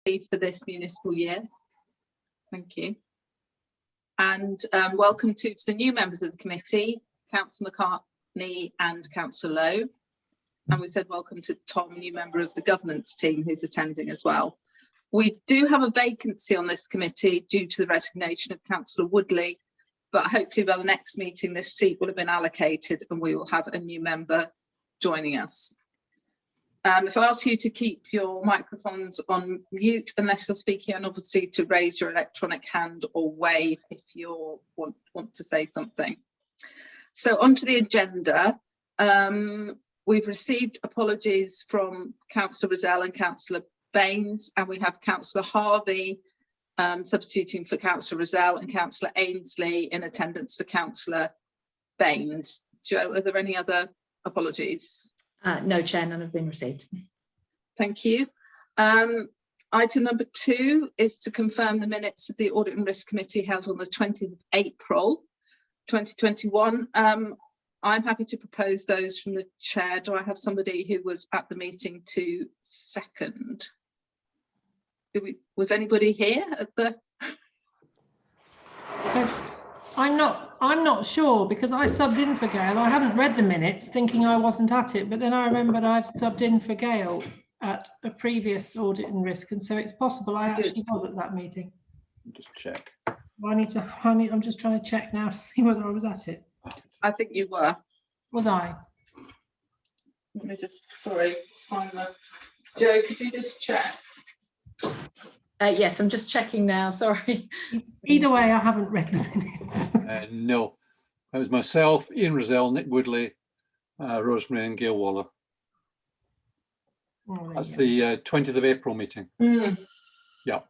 for this municipal year. Thank you. And welcome to the new members of the committee, Councillor McCartney and Councillor Lowe. And we said welcome to Tom, new member of the governance team, who's attending as well. We do have a vacancy on this committee due to the resignation of Councillor Woodley, but hopefully by the next meeting this seat will have been allocated and we will have a new member joining us. If I ask you to keep your microphones on mute unless you're speaking, and obviously to raise your electronic hand or wave if you want to say something. So onto the agenda. We've received apologies from Councillor Rozelle and Councillor Baines, and we have Councillor Harvey substituting for Councillor Rozelle and Councillor Ainsley in attendance for Councillor Baines. Jo, are there any other apologies? No, Chair, none have been received. Thank you. Item number 2 is to confirm the minutes of the Audit and Risk Committee held on the 20th of April 2021. I'm happy to propose those from the chair. Do I have somebody who was at the meeting to second? Was anybody here at the? I'm not sure, because I subbed in for Gail. I haven't read the minutes thinking I wasn't at it, but then I remembered I've subbed in for Gail at a previous Audit and Risk, and so it's possible I actually was at that meeting. Just check. So I'm just trying to check now to see whether I was at it. I think you were. Was I? Let me just, sorry, find that. Jo, could you just check? Yes, I'm just checking now, sorry. Either way, I haven't read the minutes. No, it was myself, Ian Rozelle, Nick Woodley, Rosemary and Gail Waller. Oh, That's the 20th of April meeting. Mm. Yeah.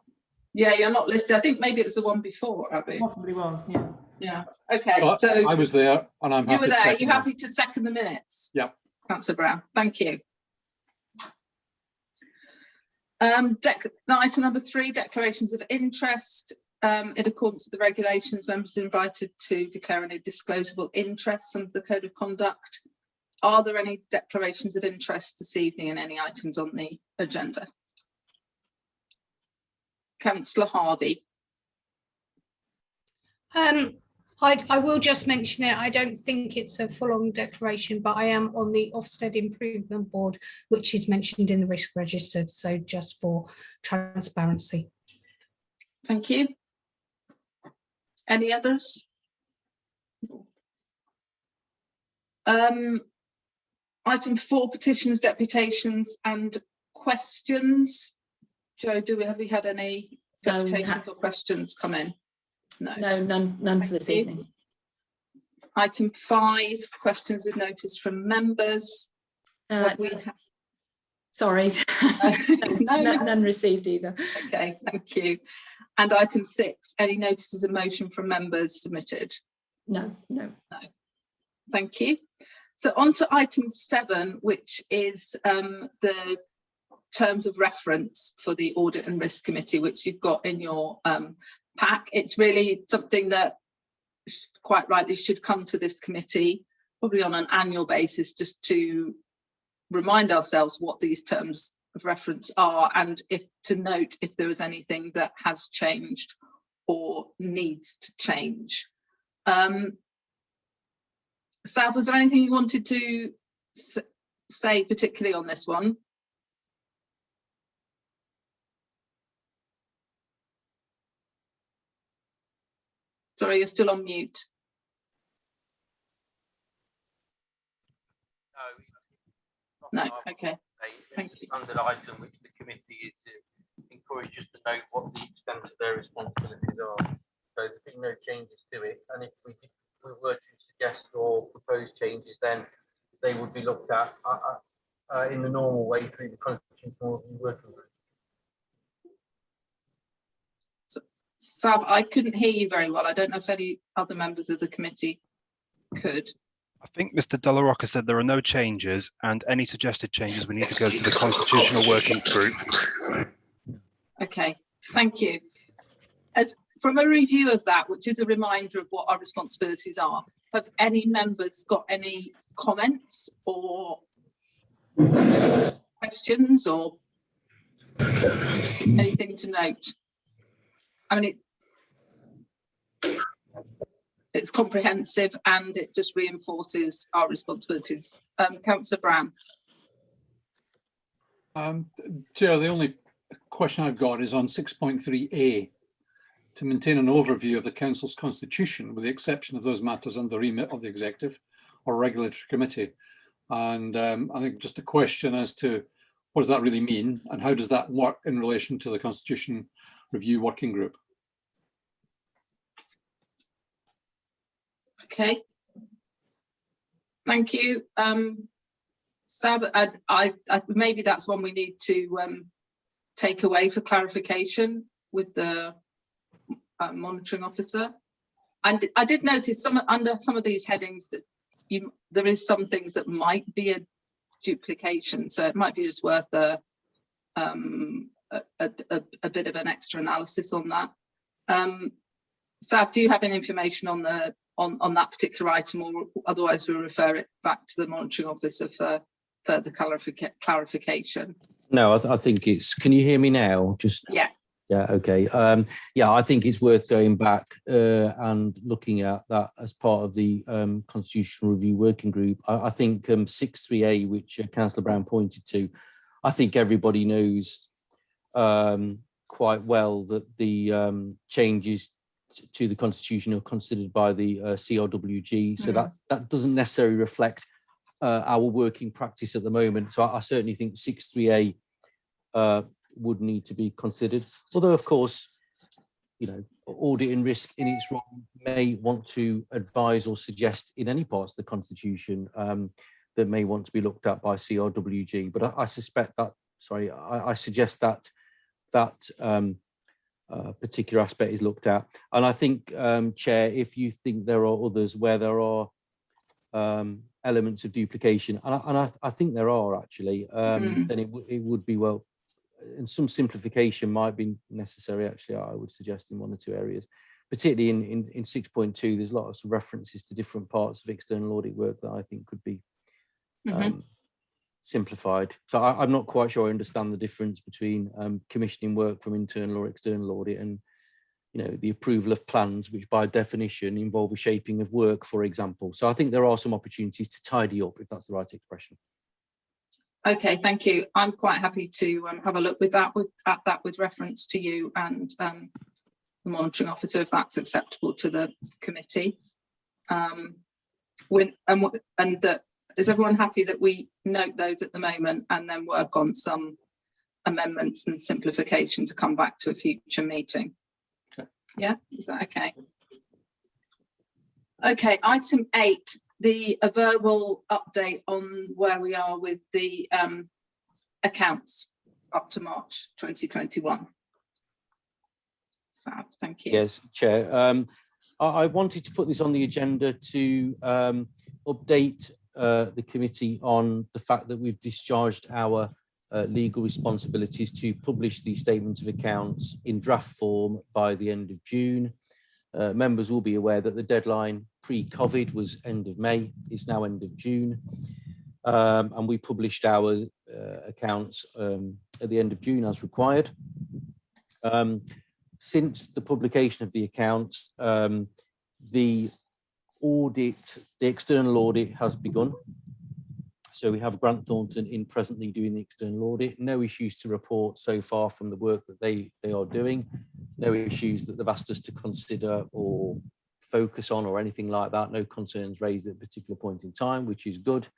Yeah, you're not listed. I think maybe it was the one before, Abby. Possibly was, yeah. Yeah. Okay. Well, so I was there, and I'm happy. You were there. To You happy to second the minutes? Yeah. Councillor Brown. Thank you. Item number 3, declarations of interest. In accordance with the regulations, members are invited to declare any disclosable interests under the Code of Conduct. Are there any declarations of interest this evening and any items on the agenda? Councillor Harvey. I will just mention it. I don't think it's a full-on declaration, but I am on the Ofsted Improvement Board, which is mentioned in the risk register. So just for transparency. Thank you. Any others? Item 4, petitions, deputations and questions. Jo, have we had any deputations or questions come in? No, none for this evening. Item 5, questions with notice from members. Sorry, none received either. Okay, thank you. And item 6, any notices of motion from members submitted? No. Thank you. So on to item 7, which is the terms of reference for the Audit and Risk Committee, which you've got in your pack. It's really something that quite rightly should come to this committee probably on an annual basis, just to remind ourselves what these terms of reference are, and if there is anything that has changed or needs to change. Sav, was there anything you wanted to say particularly on this one? Sorry, you're still on mute. No, okay. Thank you. Standard item which the committee is encouraged just to note what the extent of their responsibilities are. So there's been no changes to it, and if we were to suggest or propose changes, then they would be looked at in the normal way through the constitutional working group. Sav, I couldn't hear you very well. I don't know if any other members of the committee could. I think Mr. De La Rocca said there are no changes, and any suggested changes we need to go to the constitutional working group. Okay, thank you. As from a review of that, which is a reminder of what our responsibilities are, have any members got any comments or questions or Anything to note? I mean, it's comprehensive and it just reinforces our responsibilities. Councillor Brown. Chair, the only question I've got is on 6.3a, to maintain an overview of the council's constitution with the exception of those matters under the remit of the executive or regulatory committee. And I think just a question as to what does that really mean and how does that work in relation to the Constitution Review Working Group? Okay. Thank you. Sab, maybe that's one we need to take away for clarification with the monitoring officer. And I did notice under some of these headings that there is some things that might be a duplication, so it might be just worth a bit of an extra analysis on that. Sab, do you have any information on the on that particular item, or otherwise we'll refer it back to the monitoring officer for further clarification? No, I think it's, can you hear me now? Just Yeah. Yeah, okay. Yeah, I think it's worth going back and looking at that as part of the Constitutional Review Working Group. I think 6.3a, which Councillor Brown pointed to, I think everybody knows quite well that the changes to the Constitution are considered by the CRWG, so that doesn't necessarily reflect our working practice at the moment. So I certainly think 6.3a would need to be considered. Although, of course, you know, audit and risk in its role may want to advise or suggest in any parts of the Constitution that may want to be looked at by CRWG. But I suspect that, sorry, I suggest that particular aspect is looked at. And I think, Chair, if you think there are others where there are elements of duplication, and I think there are actually, then it would be well, and some simplification might be necessary, actually, I would suggest in one or two areas, particularly in 6.2, there's lots of references to different parts of external audit work that I think could be simplified. So I'm not quite sure I understand the difference between commissioning work from internal or external audit and, you know, the approval of plans, which by definition involve a shaping of work, for example. So I think there are some opportunities to tidy up, if that's the right expression. Okay, thank you. I'm quite happy to have a look with that with reference to you and the monitoring officer, if that's acceptable to the committee. Is everyone happy that we note those at the moment and then work on some amendments and simplification to come back to a future meeting? Okay. Yeah, is that okay? Okay, item 8. A verbal update on where we are with the accounts up to March 2021. Sab, thank you. Yes, Chair. I wanted to put this on the agenda to update the committee on the fact that we've discharged our legal responsibilities to publish the statement of accounts in draft form by the end of June. Members will be aware that the deadline pre-COVID was end of May, it's now end of June. And we published our accounts at the end of June as required. Since the publication of the accounts, the external audit has begun. So we have Grant Thornton in presently doing the external audit. No issues to report so far from the work that they are doing. No issues that they've asked us to consider or focus on or anything like that. No concerns raised at a particular point in time, which is good.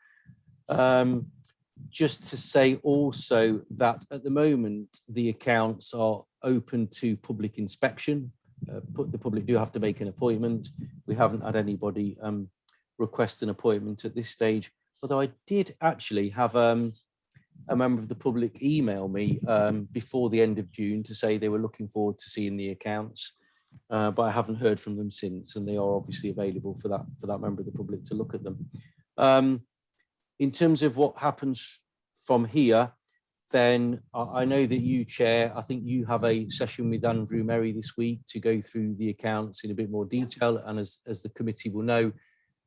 Just to say also that at the moment, the accounts are open to public inspection. The public do have to make an appointment. We haven't had anybody request an appointment at this stage. Although I did actually have a member of the public email me before the end of June to say they were looking forward to seeing the accounts, but I haven't heard from them since, and they are obviously available for that member of the public to look at them. In terms of what happens from here, then I know that you, Chair, I think you have a session with Andrew Merry this week to go through the accounts in a bit more detail, and as the committee will know,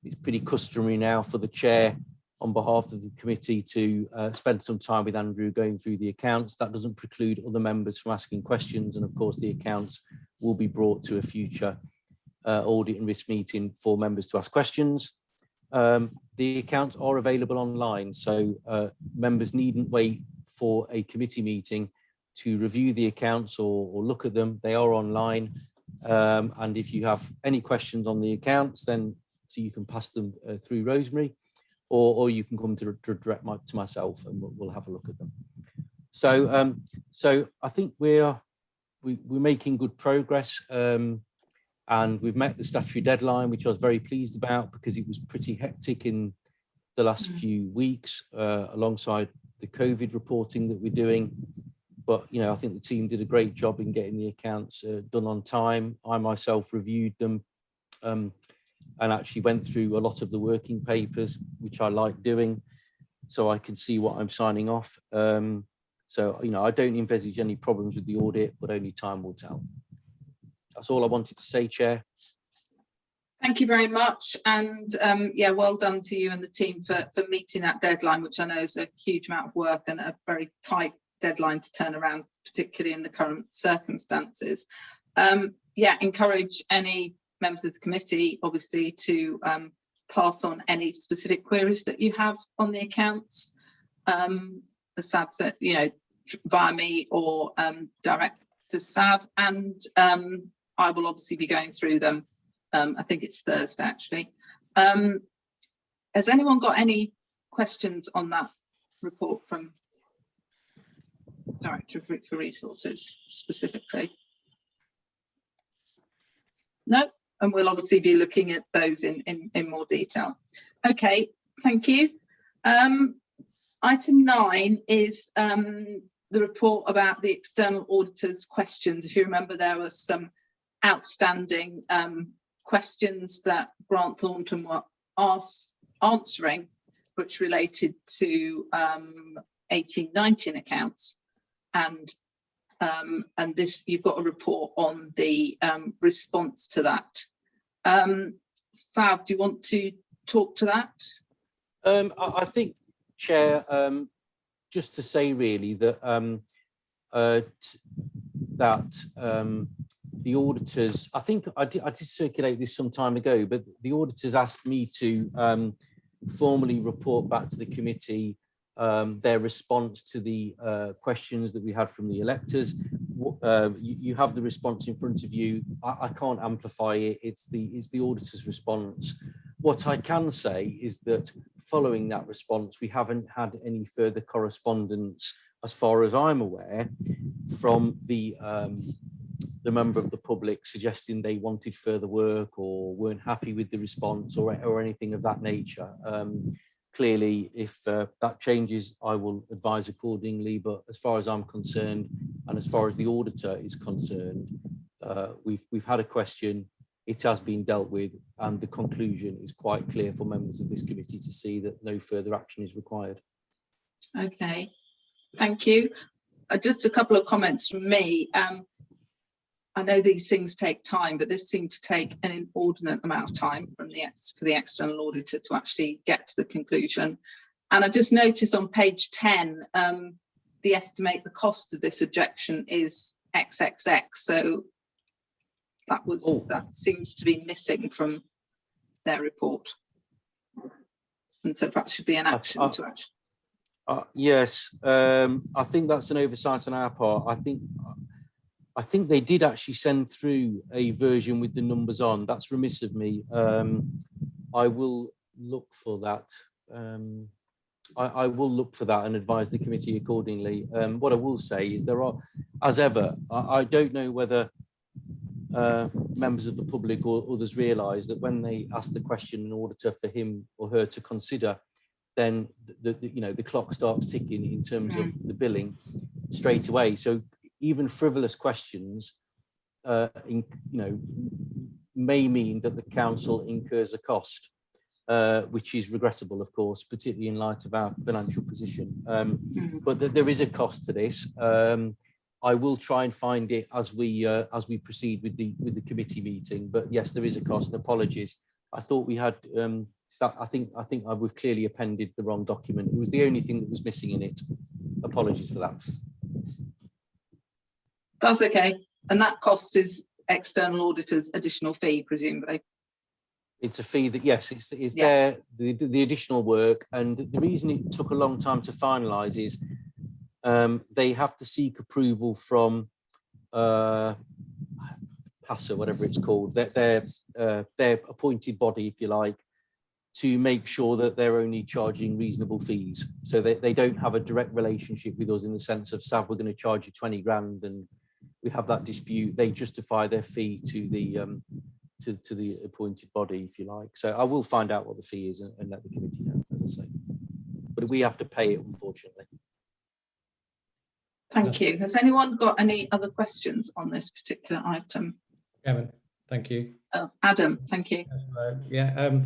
it's pretty customary now for the Chair on behalf of the committee to spend some time with Andrew going through the accounts. That doesn't preclude other members from asking questions, and of course the accounts will be brought to a future audit and risk meeting for members to ask questions. The accounts are available online, so members needn't wait for a committee meeting to review the accounts or look at them. They are online, and if you have any questions on the accounts, then so you can pass them through Rosemary, or you can come to direct to myself, and we'll have a look at them. So so I think we're making good progress, and we've met the statutory deadline, which I was very pleased about because it was pretty hectic in the last few weeks, alongside the COVID reporting that we're doing. But I think the team did a great job in getting the accounts done on time. I myself reviewed them and actually went through a lot of the working papers, which I like doing, so I can see what I'm signing off. So I don't envisage any problems with the audit, but only time will tell. That's all I wanted to say, Chair. Thank you very much, and yeah, well done to you and the team for meeting that deadline, which I know is a huge amount of work and a very tight deadline to turn around, particularly in the current circumstances. Yeah, encourage any members of the committee, obviously, to pass on any specific queries that you have on the accounts, as Sav said, via me or direct to Sav, and I will obviously be going through them. I think it's Thursday, actually. Has anyone got any questions on that report from Director for Resources specifically? No, and we'll obviously be looking at those in more detail. Okay, thank you. Item 9 is the report about the external auditors' questions. If you remember, there were some outstanding questions that Grant Thornton were answering, which related to 18-19 accounts, and this, you've got a report on the response to that. Sav, do you want to talk to that? I think, Chair, just to say really that the auditors, I think I did circulate this some time ago, but the auditors asked me to formally report back to the committee their response to the questions that we had from the electors. You have the response in front of you. I can't amplify it. It's the auditor's response. What I can say is that following that response, we haven't had any further correspondence, as far as I'm aware, from the member of the public suggesting they wanted further work or weren't happy with the response or anything of that nature. Clearly, if that changes, I will advise accordingly. But as far as I'm concerned, and as far as the auditor is concerned, we've had a question. It has been dealt with, and the conclusion is quite clear for members of this committee to see that no further action is required. Okay, thank you. Just a couple of comments from me. I know these things take time, but this seemed to take an inordinate amount of time for the external auditor to actually get to the conclusion. And I just noticed on page 10, the estimate the cost of this objection is XXX. So that seems to be missing from their report. And so perhaps should be an action to action. Yes, I think that's an oversight on our part. I think they did actually send through a version with the numbers on. That's remiss of me. I will look for that. I will look for that and advise the committee accordingly. What I will say is there are, as ever, I don't know whether members of the public or others realise that when they ask the question in order for him or her to consider, then the clock starts ticking in terms of the billing straight away. So even frivolous questions, may mean that the council incurs a cost, which is regrettable, of course, particularly in light of our financial position. But there is a cost to this. I will try and find it as we proceed with the committee meeting. But yes, there is a cost. And apologies. I thought we had That I think we've clearly appended the wrong document. It was the only thing that was missing in it. Apologies for that. That's okay. And that cost is external auditors' additional fee, presumably. It's a fee that, yes, it's Yeah. there, the additional work. And the reason it took a long time to finalise is they have to seek approval from PASA, whatever it's called, their appointed body, if you like, to make sure that they're only charging reasonable fees. So they don't have a direct relationship with us in the sense of, Sav, we're going to charge you 20 grand and we have that dispute. They justify their fee to the appointed body, if you like. So I will find out what the fee is and let the committee know, as I say. But we have to pay it, unfortunately. Thank you. Has anyone got any other questions on this particular item? Kevin, thank you. Adam, thank you. Yeah,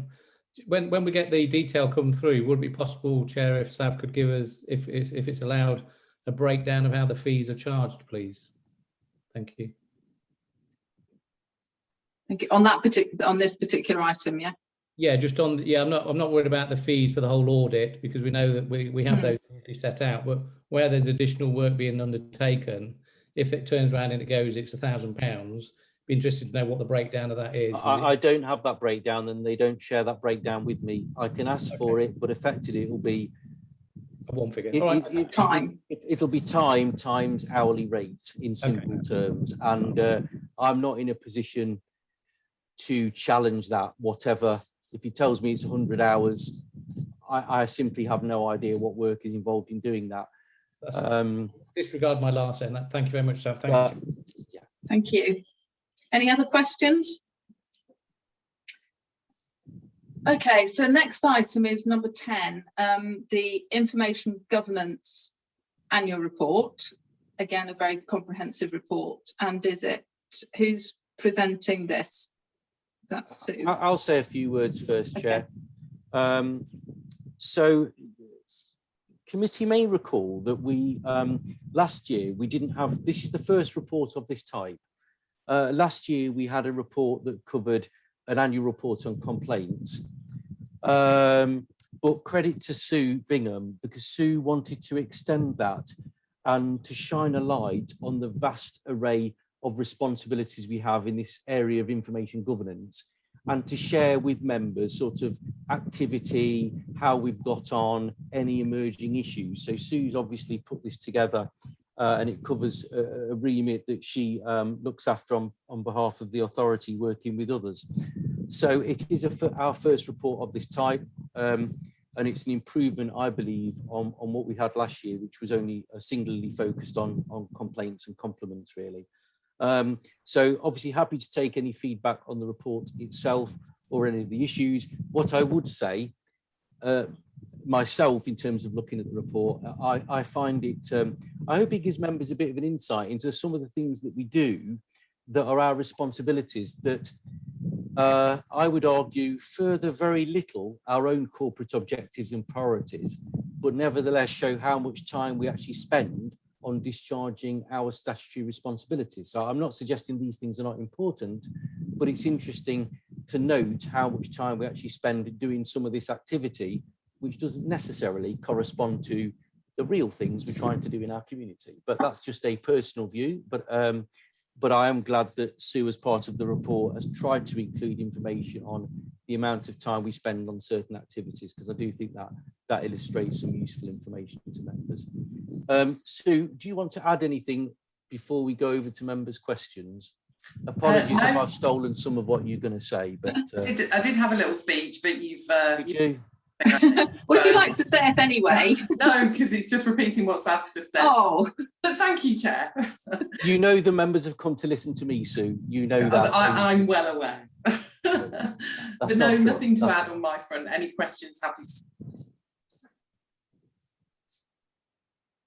when we get the detail come through, would it be possible, Chair, if Sav could give us, if it's allowed, a breakdown of how the fees are charged, please? Thank you. Thank you. On this particular item, yeah. Yeah, just on. Yeah, I'm not worried about the fees for the whole audit because we know that we have those already set out. But where there's additional work being undertaken, if it turns around and it goes, it's £1,000. Be interested to know what the breakdown of that is. I don't have that breakdown, and they don't share that breakdown with me. I can ask for it, but effectively it will be one figure. It'll be time times hourly rate in simple terms, and I'm not in a position to challenge that. Whatever, if he tells me it's 100 hours, I simply have no idea what work is involved in doing that. Disregard my last end. Thank you very much, Sav. Thank you. Yeah. Thank you. Any other questions? Okay, so next item is number 10, the Information Governance Annual Report. Again, a very comprehensive report. And who's presenting this? That's Sue. I'll say a few words first, Okay. Chair. So committee may recall that we last year we didn't have, this is the first report of this type. Last year we had a report that covered an annual report on complaints, but credit to Sue Bingham because Sue wanted to extend that and to shine a light on the vast array of responsibilities we have in this area of information governance, and to share with members sort of activity, how we've got on, any emerging issues. So Sue's obviously put this together and it covers a remit that she looks after on behalf of the authority working with others. So it is our first report of this type, and it's an improvement, I believe, on what we had last year, which was only singularly focused on complaints and compliments, really. So obviously happy to take any feedback on the report itself or any of the issues. What I would say myself in terms of looking at the report, I find it, I hope it gives members a bit of an insight into some of the things that we do that are our responsibilities that I would argue further very little our own corporate objectives and priorities, but nevertheless show how much time we actually spend on discharging our statutory responsibilities. So I'm not suggesting these things are not important, but it's interesting to note how much time we actually spend doing some of this activity, which doesn't necessarily correspond to the real things we're trying to do in our community. But that's just a personal view. But I am glad that Sue, as part of the report, has tried to include information on the amount of time we spend on certain activities, because I do think that illustrates some useful information to members. Sue, do you want to add anything before we go over to members' questions? Apologies if I've stolen some of what you're going to say, but I did have a little speech, but you've. Did you? Would you like to say it anyway? No, because it's just repeating what Sav just said. Oh, but thank you, Chair. You know the members have come to listen to me, Sue. You know that. I'm well aware. But no, nothing to add on my front. Any questions? Happy to.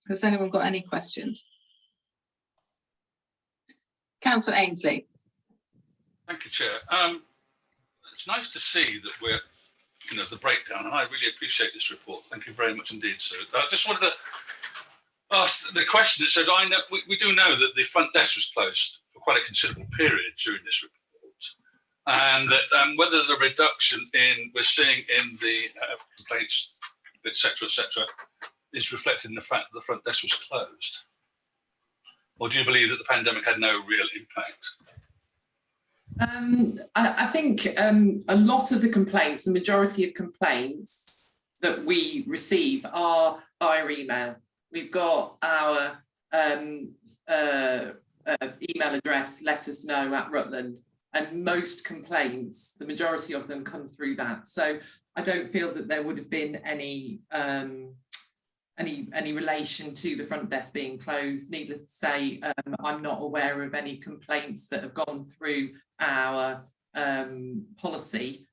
Has anyone got any questions? Councillor Ainsley. Thank you, Chair. It's nice to see that we're, the breakdown, and I really appreciate this report. Thank you very much indeed, sir. I just wanted to ask the question that said, I know we do know that the front desk was closed for quite a considerable period during this report. and that whether the reduction we're seeing in the complaints, etc., is reflected in the fact that the front desk was closed, or do you believe that the pandemic had no real impact? I think a lot of the complaints, the majority of complaints that we receive are via email. We've got our email address, letusknow@Rutland, and most complaints, the majority of them come through that. So I don't feel that there would have been any relation to the front desk being closed. Needless to say, I'm not aware of any complaints that have gone through our policy,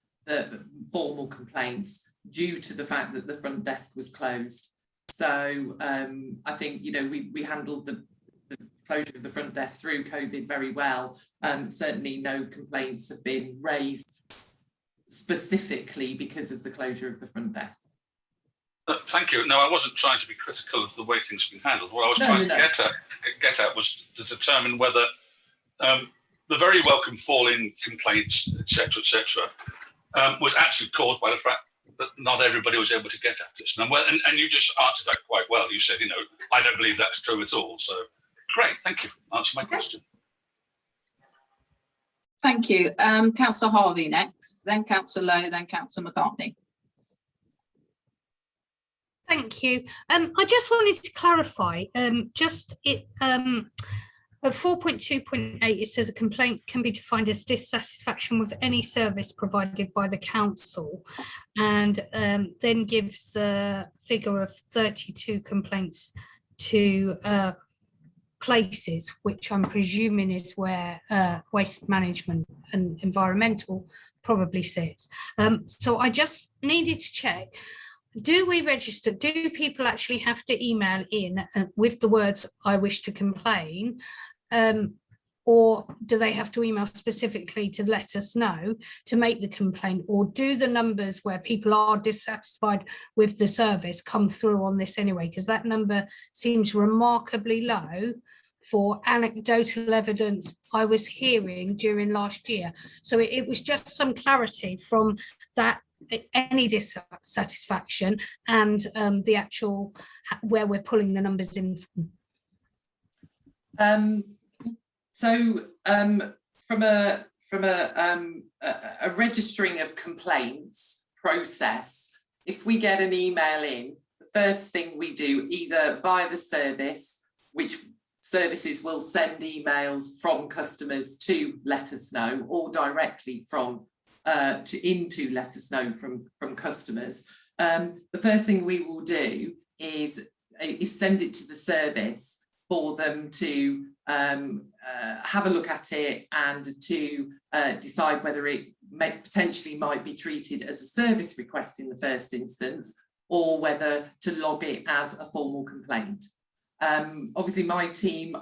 formal complaints, due to the fact that the front desk was closed. So I think, you know, we handled the closure of the front desk through COVID very well. Certainly no complaints have been raised specifically because of the closure of the front desk. Thank you. No, I wasn't trying to be critical of the way things have been handled. What I was trying to get at was to determine whether the very welcome fall in complaints, etc., was actually caused by the fact that not everybody was able to get at this. And you just answered that quite well. You said, you know, I don't believe that's true at all. So great, thank you. Answer my question. Thank you. Councillor Harvey next, then Councillor Lowe, then Councillor McCartney. Thank you. I just wanted to clarify, at 4.2.8, it says a complaint can be defined as dissatisfaction with any service provided by the council, and then gives the figure of 32 complaints to places, which I'm presuming is where waste management and environmental probably sits. So I just needed to check. Do we register? Do people actually have to email in with the words "I wish to complain," or do they have to email specifically to let us know to make the complaint? Or do the numbers where people are dissatisfied with the service come through on this anyway? Because that number seems remarkably low for anecdotal evidence I was hearing during last year. So it was just some clarity from that. Any dissatisfaction and the actual where we're pulling the numbers in from. From a registering of complaints process, if we get an email in, the first thing we do, either via the service, which services will send emails from customers to let us know, or directly from into let us know from customers. The first thing we will do is send it to the service for them to have a look at it and to decide whether it potentially might be treated as a service request in the first instance, or whether to log it as a formal complaint. Obviously my team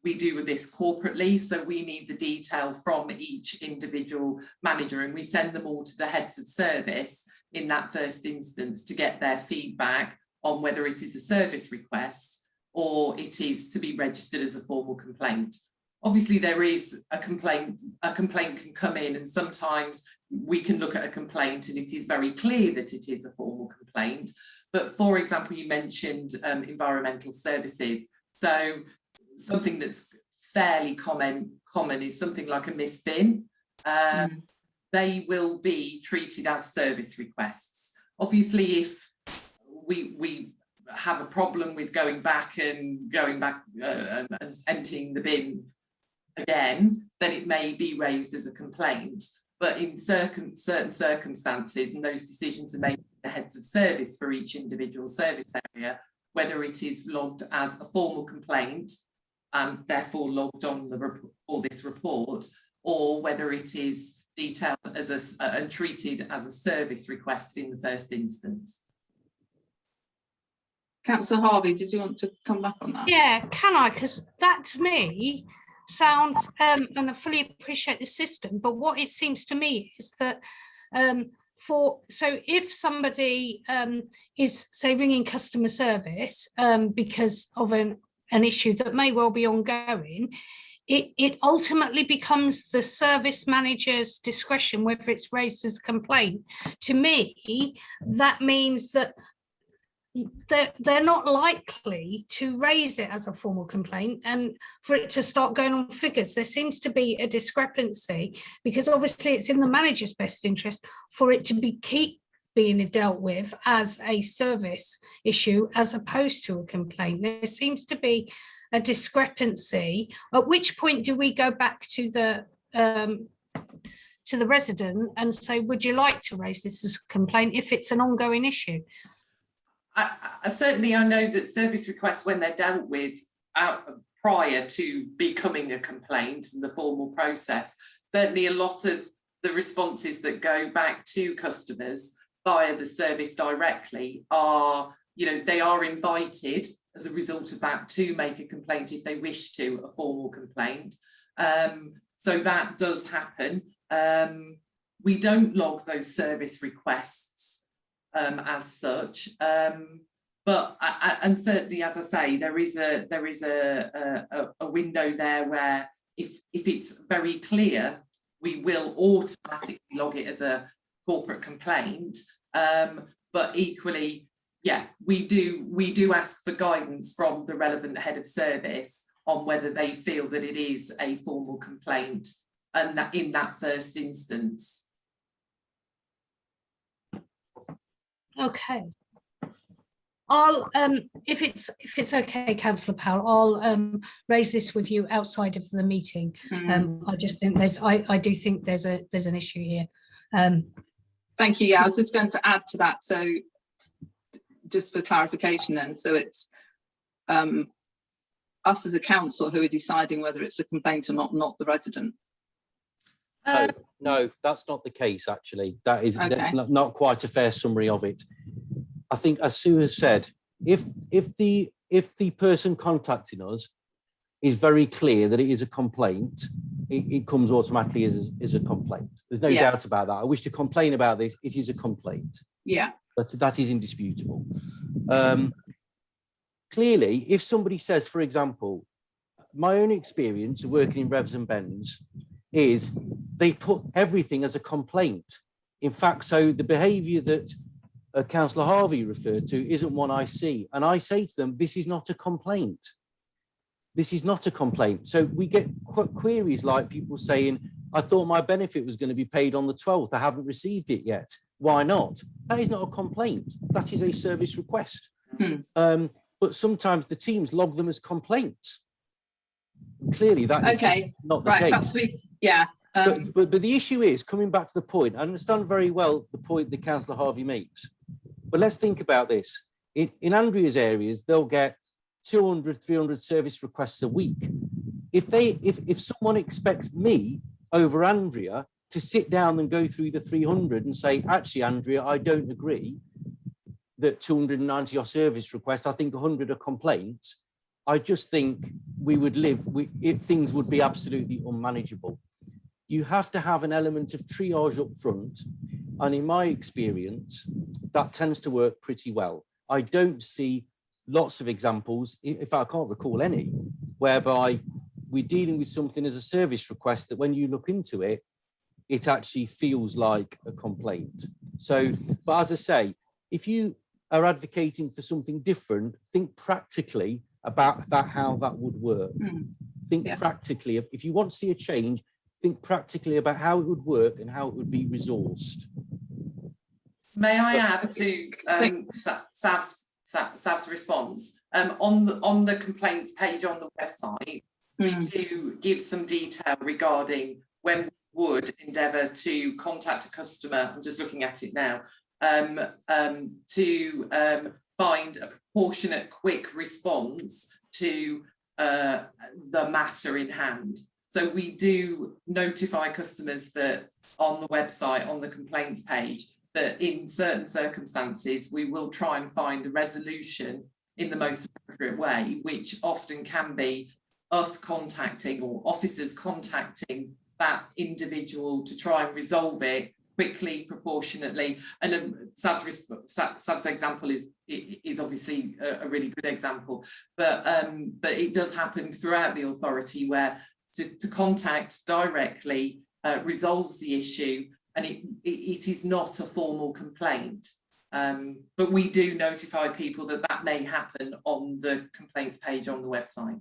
we do with this corporately, so we need the detail from each individual manager, and we send them all to the heads of service in that first instance to get their feedback on whether it is a service request or it is to be registered as a formal complaint. Obviously there is a complaint can come in, and sometimes we can look at a complaint and it is very clear that it is a formal complaint. But for example, you mentioned environmental services. So something that's fairly common is something like a mist bin. They will be treated as service requests. Obviously, if we have a problem with going back and emptying the bin again, then it may be raised as a complaint. But in certain circumstances, and those decisions are made by the heads of service for each individual service area, whether it is logged as a formal complaint and therefore logged on this report, or whether it is detailed as and treated as a service request in the first instance. Councillor Harvey, did you want to come back on that? Yeah, can I? Because that to me sounds, and I fully appreciate the system, but what it seems to me is that so if somebody is, say, ringing customer service because of an issue that may well be ongoing, it ultimately becomes the service manager's discretion whether it's raised as a complaint. To me, that means that they're not likely to raise it as a formal complaint, and for it to start going on figures, there seems to be a discrepancy, because obviously it's in the manager's best interest for it to keep being dealt with as a service issue as opposed to a complaint. There seems to be a discrepancy, at which point do we go back to the resident and say, would you like to raise this as a complaint if it's an ongoing issue? I certainly, I know that service requests, when they're dealt with prior to becoming a complaint and the formal process, certainly a lot of the responses that go back to customers via the service directly are, you know, they are invited as a result of that to make a complaint if they wish to, a formal complaint. So that does happen. We don't log those service requests as such, but and certainly, as I say, there is a window there where if it's very clear, we will automatically log it as a corporate complaint. But equally, yeah, we do ask for guidance from the relevant head of service on whether they feel that it is a formal complaint, and that in that first instance. Okay. I'll if it's okay, Councillor Powell, I'll raise this with you outside of the meeting. I just think I do think there's an issue here. Thank you. Yeah, I was just going to add to that. So just for clarification then, so it's us as a council who are deciding whether it's a complaint or not the resident. No, that's not the case, actually. That is Okay. not quite a fair summary of it. I think, as Sue has said, if the person contacting us is very clear that it is a complaint, it comes automatically as a complaint. There's no doubt about that. I wish to complain about this. It is a complaint. Yeah. But that is indisputable. Clearly, if somebody says, for example, my own experience of working in Revs and Bends is they put everything as a complaint. In fact, so the behaviour that Councillor Harvey referred to isn't one I see. And I say to them, this is not a complaint. This is not a complaint. So we get queries like people saying, I thought my benefit was going to be paid on the 12th. I haven't received it yet. Why not? That is not a complaint. That is a service request. But sometimes the teams log them as complaints. Clearly, that is not the case. Perhaps But the issue is, coming back to the point, I understand very well the point that Councillor Harvey makes, but let's think about this. In Andrea's areas, they'll get 200, 300 service requests a week. If someone expects me over Andrea to sit down and go through the 300 and say, actually, Andrea, I don't agree that 290 are service requests, I think 100 are complaints, I just think things would be absolutely unmanageable. You have to have an element of triage up front. And in my experience, that tends to work pretty well. I don't see lots of examples, if I can't recall any, whereby we're dealing with something as a service request that when you look into it, it actually feels like a complaint. So, but as I say, if you are advocating for something different, think practically about how that would work. Think practically. If you want to see a change, think practically about how it would work and how it would be resourced. May I add to Sav's response? On the complaints page on the website, we do give some detail regarding when we would endeavour to contact a customer. I'm just looking at it now. To find a proportionate quick response to the matter in hand. So we do notify customers that on the website, on the complaints page, that in certain circumstances, we will try and find a resolution in the most appropriate way, which often can be us contacting or officers contacting that individual to try and resolve it quickly, proportionately. And Sav's example is obviously a really good example, but it does happen throughout the authority where to contact directly, resolves the issue, and it is not a formal complaint. But we do notify people that that may happen on the complaints page on the website.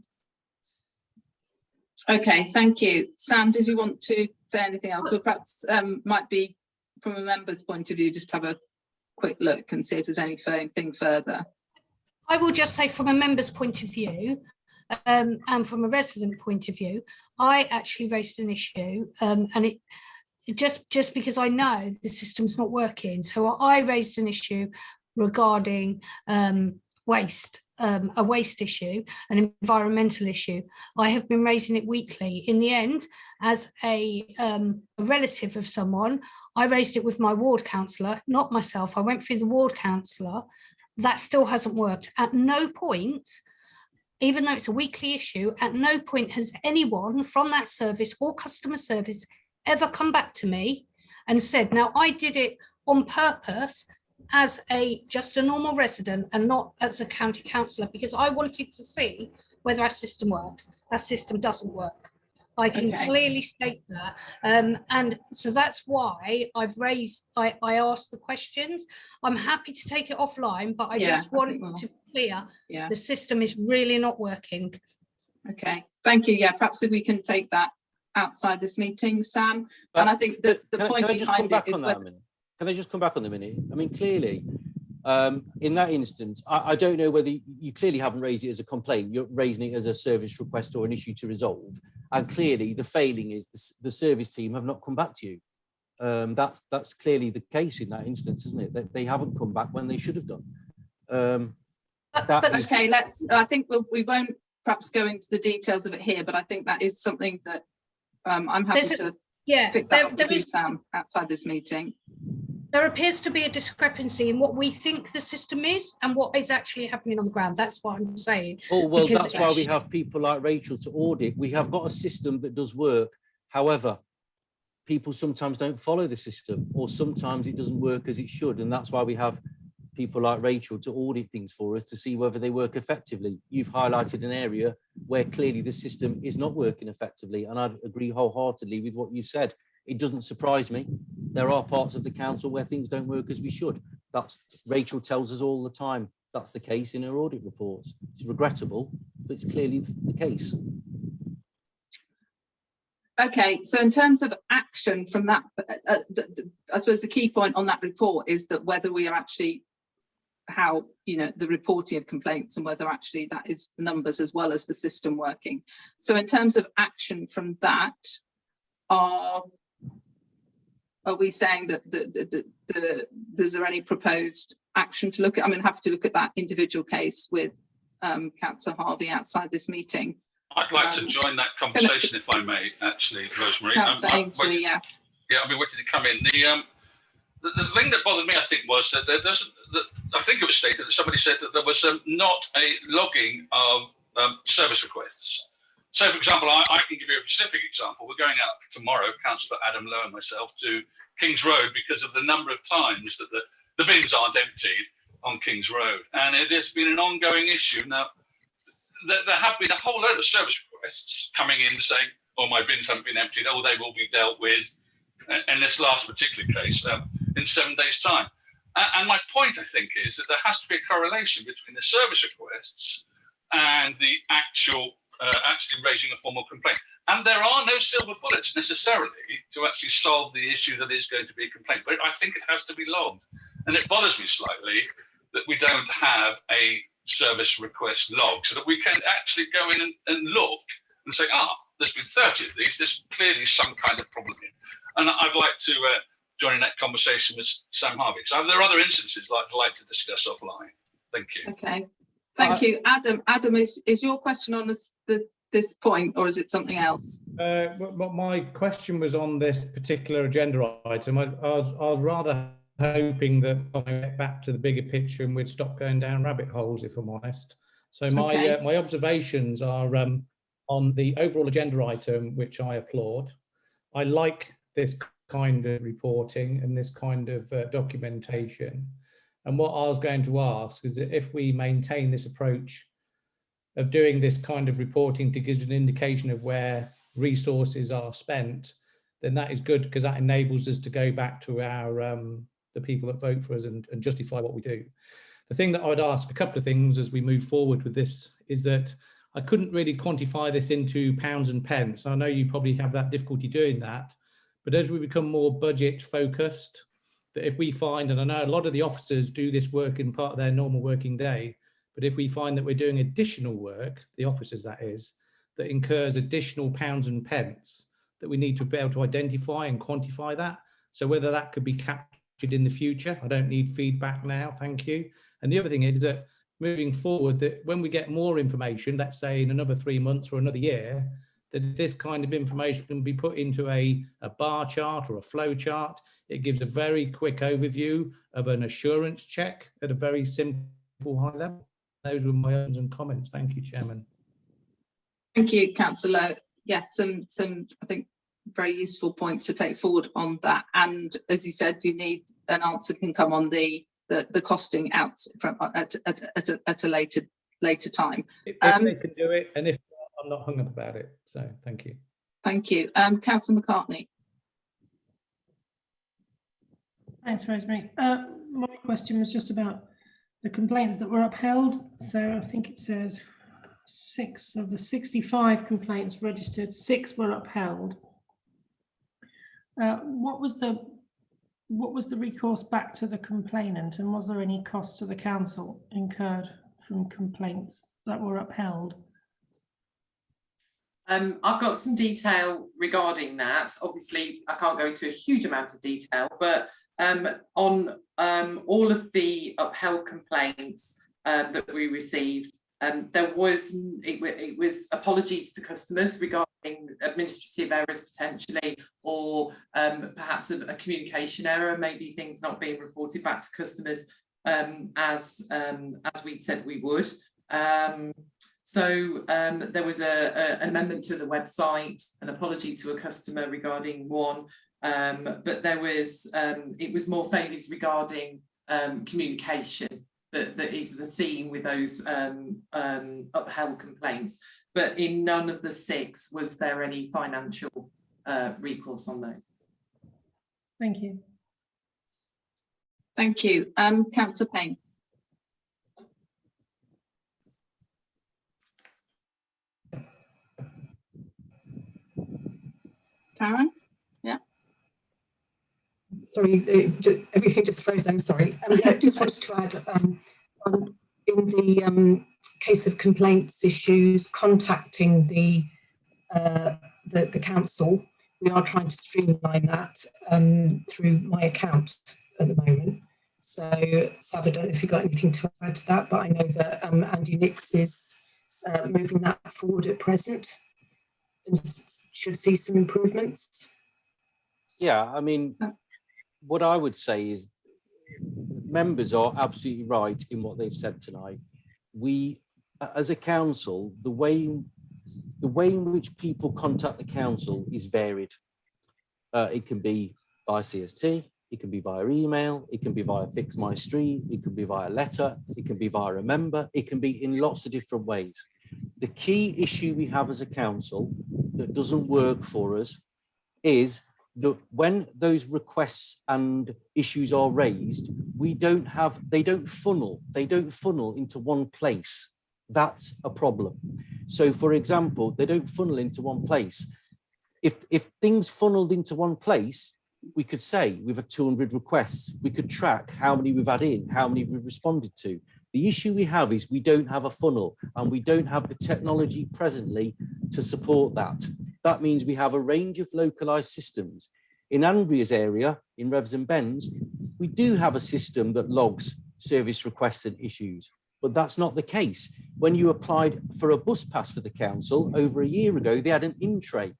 Okay, thank you. Sam, did you want to say anything else? Or perhaps might be from a member's point of view, just have a quick look and see if there's anything further. I will just say from a member's point of view, and from a resident point of view, I actually raised an issue, and it just because I know the system's not working. So I raised an issue regarding waste, a waste issue, an environmental issue. I have been raising it weekly. In the end, as a relative of someone, I raised it with my ward councillor, not myself. I went through the ward councillor. That still hasn't worked. At no point, even though it's a weekly issue, at no point has anyone from that service or customer service ever come back to me and said, now I did it on purpose as just a normal resident and not as a county councillor, because I wanted to see whether our system works. Our system doesn't work. I can clearly state that. And so that's why I asked the questions. I'm happy to take it offline, but I just want to be clear, the system is really not working. Okay, thank you. Yeah, perhaps if we can take that outside this meeting, Sam. And I think that the point behind it is whether... Can I just come back on the minute? I mean, clearly, in that instance, I don't know whether you clearly haven't raised it as a complaint. You're raising it as a service request or an issue to resolve. And clearly, the failing is the service team have not come back to you. That's clearly the case in that instance, isn't it? That they haven't come back when they should have done. Okay, I think we won't perhaps go into the details of it here, but I think that is something that I'm happy to pick that up with you, Sam, outside this meeting. There appears to be a discrepancy in what we think the system is and what is actually happening on the ground. That's what I'm saying. Oh, well, that's why we have people like Rachel to audit. We have got a system that does work. However, people sometimes don't follow the system, or sometimes it doesn't work as it should. And that's why we have people like Rachel to audit things for us to see whether they work effectively. You've highlighted an area where clearly the system is not working effectively. And I'd agree wholeheartedly with what you said. It doesn't surprise me. There are parts of the council where things don't work as we should. That's Rachel tells us all the time. That's the case in her audit reports. It's regrettable, but it's clearly the case. Okay, so in terms of action from that, I suppose the key point on that report is that whether we are actually the reporting of complaints and whether actually that is the numbers as well as the system working. So in terms of action from that, are we saying that is there any proposed action to look at? I mean, happy to look at that individual case with Councillor Harvey outside this meeting. I'd like to join that conversation if I may, actually, Rosemary. Yeah, I've been waiting to come in. The thing that bothered me, I think, was that I think it was stated that somebody said that there was not a logging of service requests. So, for example, I can give you a specific example. We're going out tomorrow, Councillor Adam Lowe and myself, to King's Road because of the number of times that the bins aren't emptied on King's Road. And it has been an ongoing issue. Now, there have been a whole load of service requests coming in saying, oh, my bins haven't been emptied, oh, they will be dealt with, in this last particular case, in 7 days' time. And my point, I think, is that there has to be a correlation between the service requests and the actually raising a formal complaint. And there are no silver bullets necessarily to actually solve the issue that is going to be a complaint, but I think it has to be logged. And it bothers me slightly that we don't have a service request log so that we can actually go in and look and say, there's been 30 of these, there's clearly some kind of problem here. And I'd like to join in that conversation with Sam Harvey. So there are other instances I'd like to discuss offline. Thank you. Okay. Thank you. Adam, is your question on this point, or is it something else? My question was on this particular agenda item. I was rather hoping that I get back to the bigger picture and we'd stop going down rabbit holes, if I'm honest. So my observations are on the overall agenda item, which I applaud. I like this kind of reporting and this kind of documentation. And what I was going to ask is that if we maintain this approach of doing this kind of reporting to give an indication of where resources are spent, then that is good, because that enables us to go back to our the people that vote for us and justify what we do. The thing that I would ask, a couple of things as we move forward with this, is that I couldn't really quantify this into pounds and pence. I know you probably have that difficulty doing that, but as we become more budget focused, that if we find, and I know a lot of the officers do this work in part of their normal working day, but if we find that we're doing additional work, the officers that is, that incurs additional pounds and pence, that we need to be able to identify and quantify that. So whether that could be captured in the future, I don't need feedback now, thank you. And the other thing is that moving forward, that when we get more information, let's say in another 3 months or another year, that this kind of information can be put into a bar chart or a flow chart. It gives a very quick overview of an assurance check at a very simple high level. Those were my opinions and comments. Thank you, Chairman. Thank you, Councillor. Yes, some I think very useful points to take forward on that. And as you said, you need an answer can come on the costing out from at a later time. If they can do it, and if not, I'm not hung up about it. So thank you. Thank you, Councillor McCartney. Thanks, Rosemary. My question was just about the complaints that were upheld. So I think it says 6 of the 65 complaints registered, 6 were upheld. What was the recourse back to the complainant, and was there any cost to the council incurred from complaints that were upheld? I've got some detail regarding that. Obviously, I can't go into a huge amount of detail, but on all of the upheld complaints that we received, it was apologies to customers regarding administrative errors potentially, or perhaps a communication error, maybe things not being reported back to customers as we'd said we would. So there was an amendment to the website, an apology to a customer regarding one, but there was it was more failures regarding communication that is the theme with those upheld complaints. But in none of the 6 was there any financial recourse on those. Thank you. Thank you, Councillor Payne. Karen? Yeah. Sorry, everything just froze then, sorry. Yeah, just wanted to add, in the case of complaints issues contacting the council, we are trying to streamline that through my account at the moment. So Sav, I don't know if you've got anything to add to that, but I know that Andy Nix is moving that forward at present and should see some improvements. Yeah, I mean, what I would say is members are absolutely right in what they've said tonight. We, as a council, the way in which people contact the council is varied. It can be via CST, it can be via email, it can be via Fix My Street, it can be via letter, it can be via a member, it can be in lots of different ways. The key issue we have as a council that doesn't work for us is that when those requests and issues are raised, they don't funnel into one place. That's a problem. So for example, they don't funnel into one place. If things funneled into one place, we could say we've had 200 requests. We could track how many we've had in, how many we've responded to. The issue we have is we don't have a funnel and we don't have the technology presently to support that. That means we have a range of localized systems. In Andrea's area, in Revs and Bends, we do have a system that logs service requests and issues, but that's not the case. When you applied for a bus pass for the council over a year ago, they had an in-tray,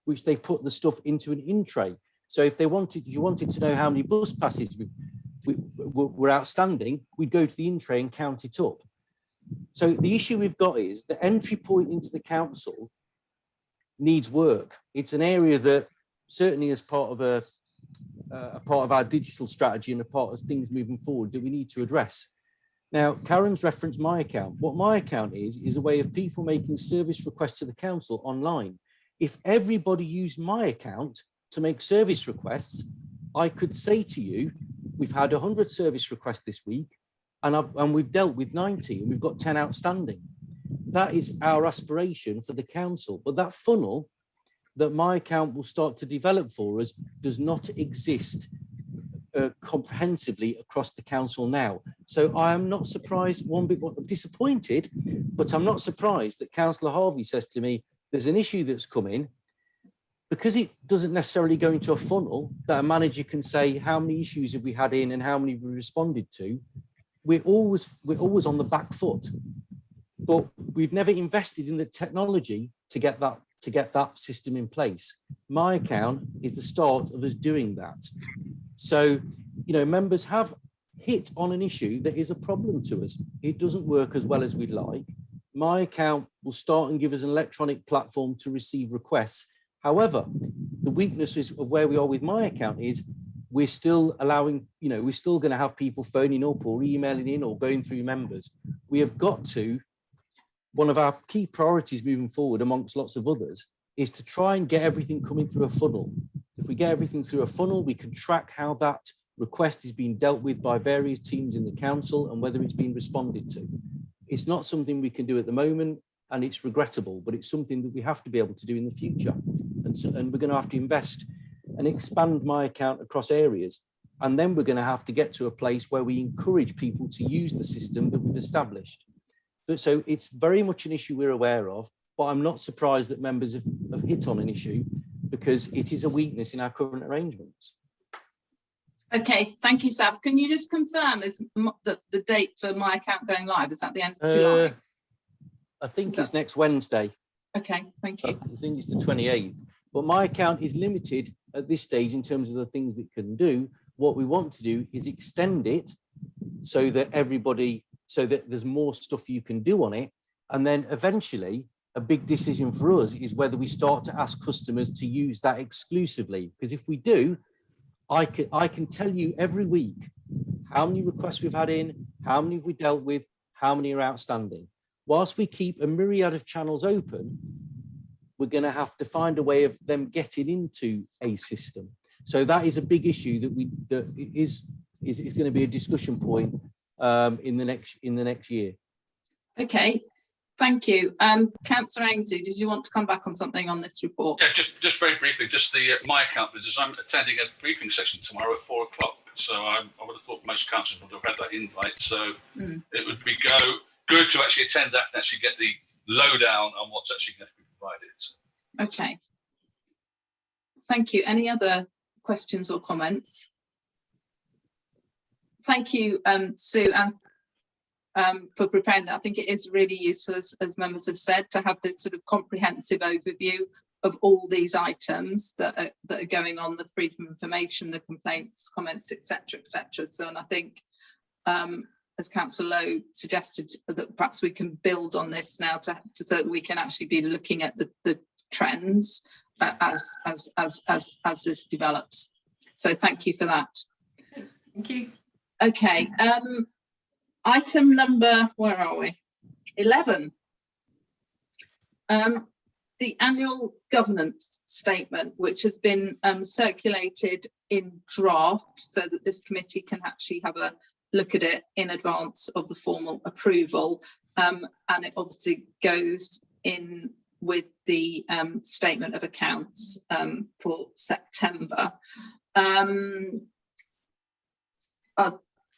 which they put the stuff into an in-tray. So if you wanted to know how many bus passes were outstanding, we'd go to the in-tray and count it up. So the issue we've got is the entry point into the council needs work. It's an area that certainly as part of our digital strategy and a part of things moving forward that we need to address. Now, Karen's referenced My Account. What My Account is a way of people making service requests to the council online. If everybody used my account to make service requests, I could say to you, we've had 100 service requests this week, and we've dealt with 90, and we've got 10 outstanding. That is our aspiration for the council. But that funnel that my account will start to develop for us does not exist comprehensively across the council now. So I am not surprised, one bit disappointed, but I'm not surprised that Councillor Harvey says to me, there's an issue that's come in, because it doesn't necessarily go into a funnel that a manager can say, how many issues have we had in and how many have we responded to? We're always on the back foot, but we've never invested in the technology to get that system in place. My account is the start of us doing that. So, you know, members have hit on an issue that is a problem to us. It doesn't work as well as we'd like. My account will start and give us an electronic platform to receive requests. However, the weaknesses of where we are with my account is we're still allowing, you know, we're still going to have people phoning up or emailing in or going through members. We have got to, one of our key priorities moving forward amongst lots of others is to try and get everything coming through a funnel. If we get everything through a funnel, we can track how that request is being dealt with by various teams in the council and whether it's been responded to. It's not something we can do at the moment, and it's regrettable, but it's something that we have to be able to do in the future. And we're going to have to invest and expand my account across areas. And then we're going to have to get to a place where we encourage people to use the system that we've established. But so it's very much an issue we're aware of, but I'm not surprised that members have hit on an issue because it is a weakness in our current arrangements. Okay, thank you, Sav. Can you just confirm is the date for my account going live? Is that the end of July? I think it's next Wednesday. Okay, thank you. I think it's the 28th. But my account is limited at this stage in terms of the things that it can do. What we want to do is extend it so that there's more stuff you can do on it. And then eventually a big decision for us is whether we start to ask customers to use that exclusively. Because if we do, I can tell you every week how many requests we've had in, how many have we dealt with, how many are outstanding. Whilst we keep a myriad of channels open, we're going to have to find a way of them getting into a system. So that is a big issue that is going to be a discussion point in the next year. Okay, thank you. Councillor Ainsley, did you want to come back on something on this report? Yeah, just very briefly, just the my account business. I'm attending a briefing session tomorrow at 4 o'clock. So I would have thought most councillors would have had that invite. So it would be good to actually attend that and actually get the lowdown on what's actually going to be provided. Okay. Thank you. Any other questions or comments? Thank you, Sue, and for preparing that. I think it is really useful, as members have said, to have this sort of comprehensive overview of all these items that are going on, the freedom of information, the complaints, comments, etc., etc. So, and I think, as Councillor Lowe suggested, that perhaps we can build on this now so that we can actually be looking at the trends as this develops. So thank you for that. Thank you. Okay, item number, where are we? 11. The annual governance statement, which has been circulated in draft so that this committee can actually have a look at it in advance of the formal approval, and it obviously goes in with the statement of accounts for September.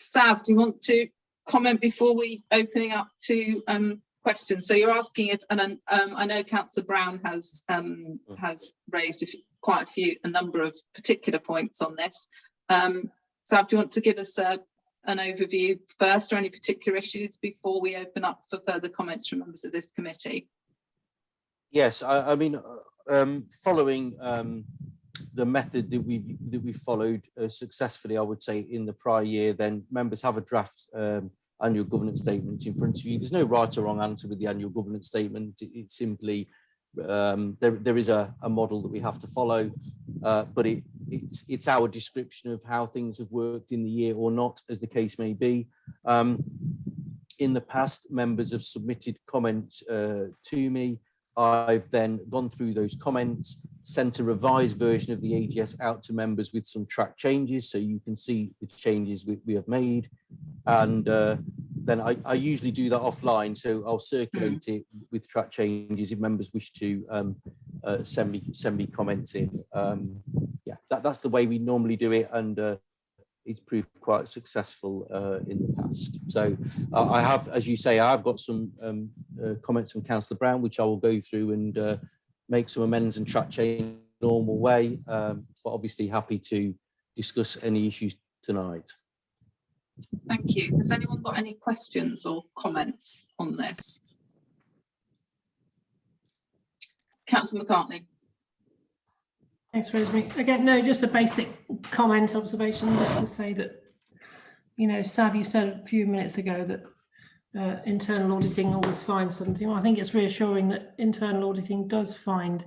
Sav, do you want to comment before we opening up to questions? So you're asking if, and I know Councillor Brown has raised quite a number of particular points on this. Sav, do you want to give us an overview first, or any particular issues before we open up for further comments from members of this committee? Yes, I mean, following the method that we've followed successfully, I would say, in the prior year, then members have a draft annual governance statement in front of you. There's no right or wrong answer with the annual governance statement. It's simply there is a model that we have to follow, but it's our description of how things have worked in the year or not, as the case may be. In the past, members have submitted comments to me. I've then gone through those comments, sent a revised version of the AGS out to members with some track changes, so you can see the changes we have made. And then I usually do that offline, so I'll circulate it with track changes if members wish to send me comments in. Yeah, that's the way we normally do it, and it's proved quite successful in the past. So I have, as you say, I've got some comments from Councillor Brown, which I will go through and make some amendments and track change in the normal way, but obviously happy to discuss any issues tonight. Thank you. Has anyone got any questions or comments on this? Councillor McCartney. Thanks, Rosemary. Again, no, just a basic comment, observation, just to say that, you know, Sav, you said a few minutes ago that internal auditing always finds something. Well, I think it's reassuring that internal auditing does find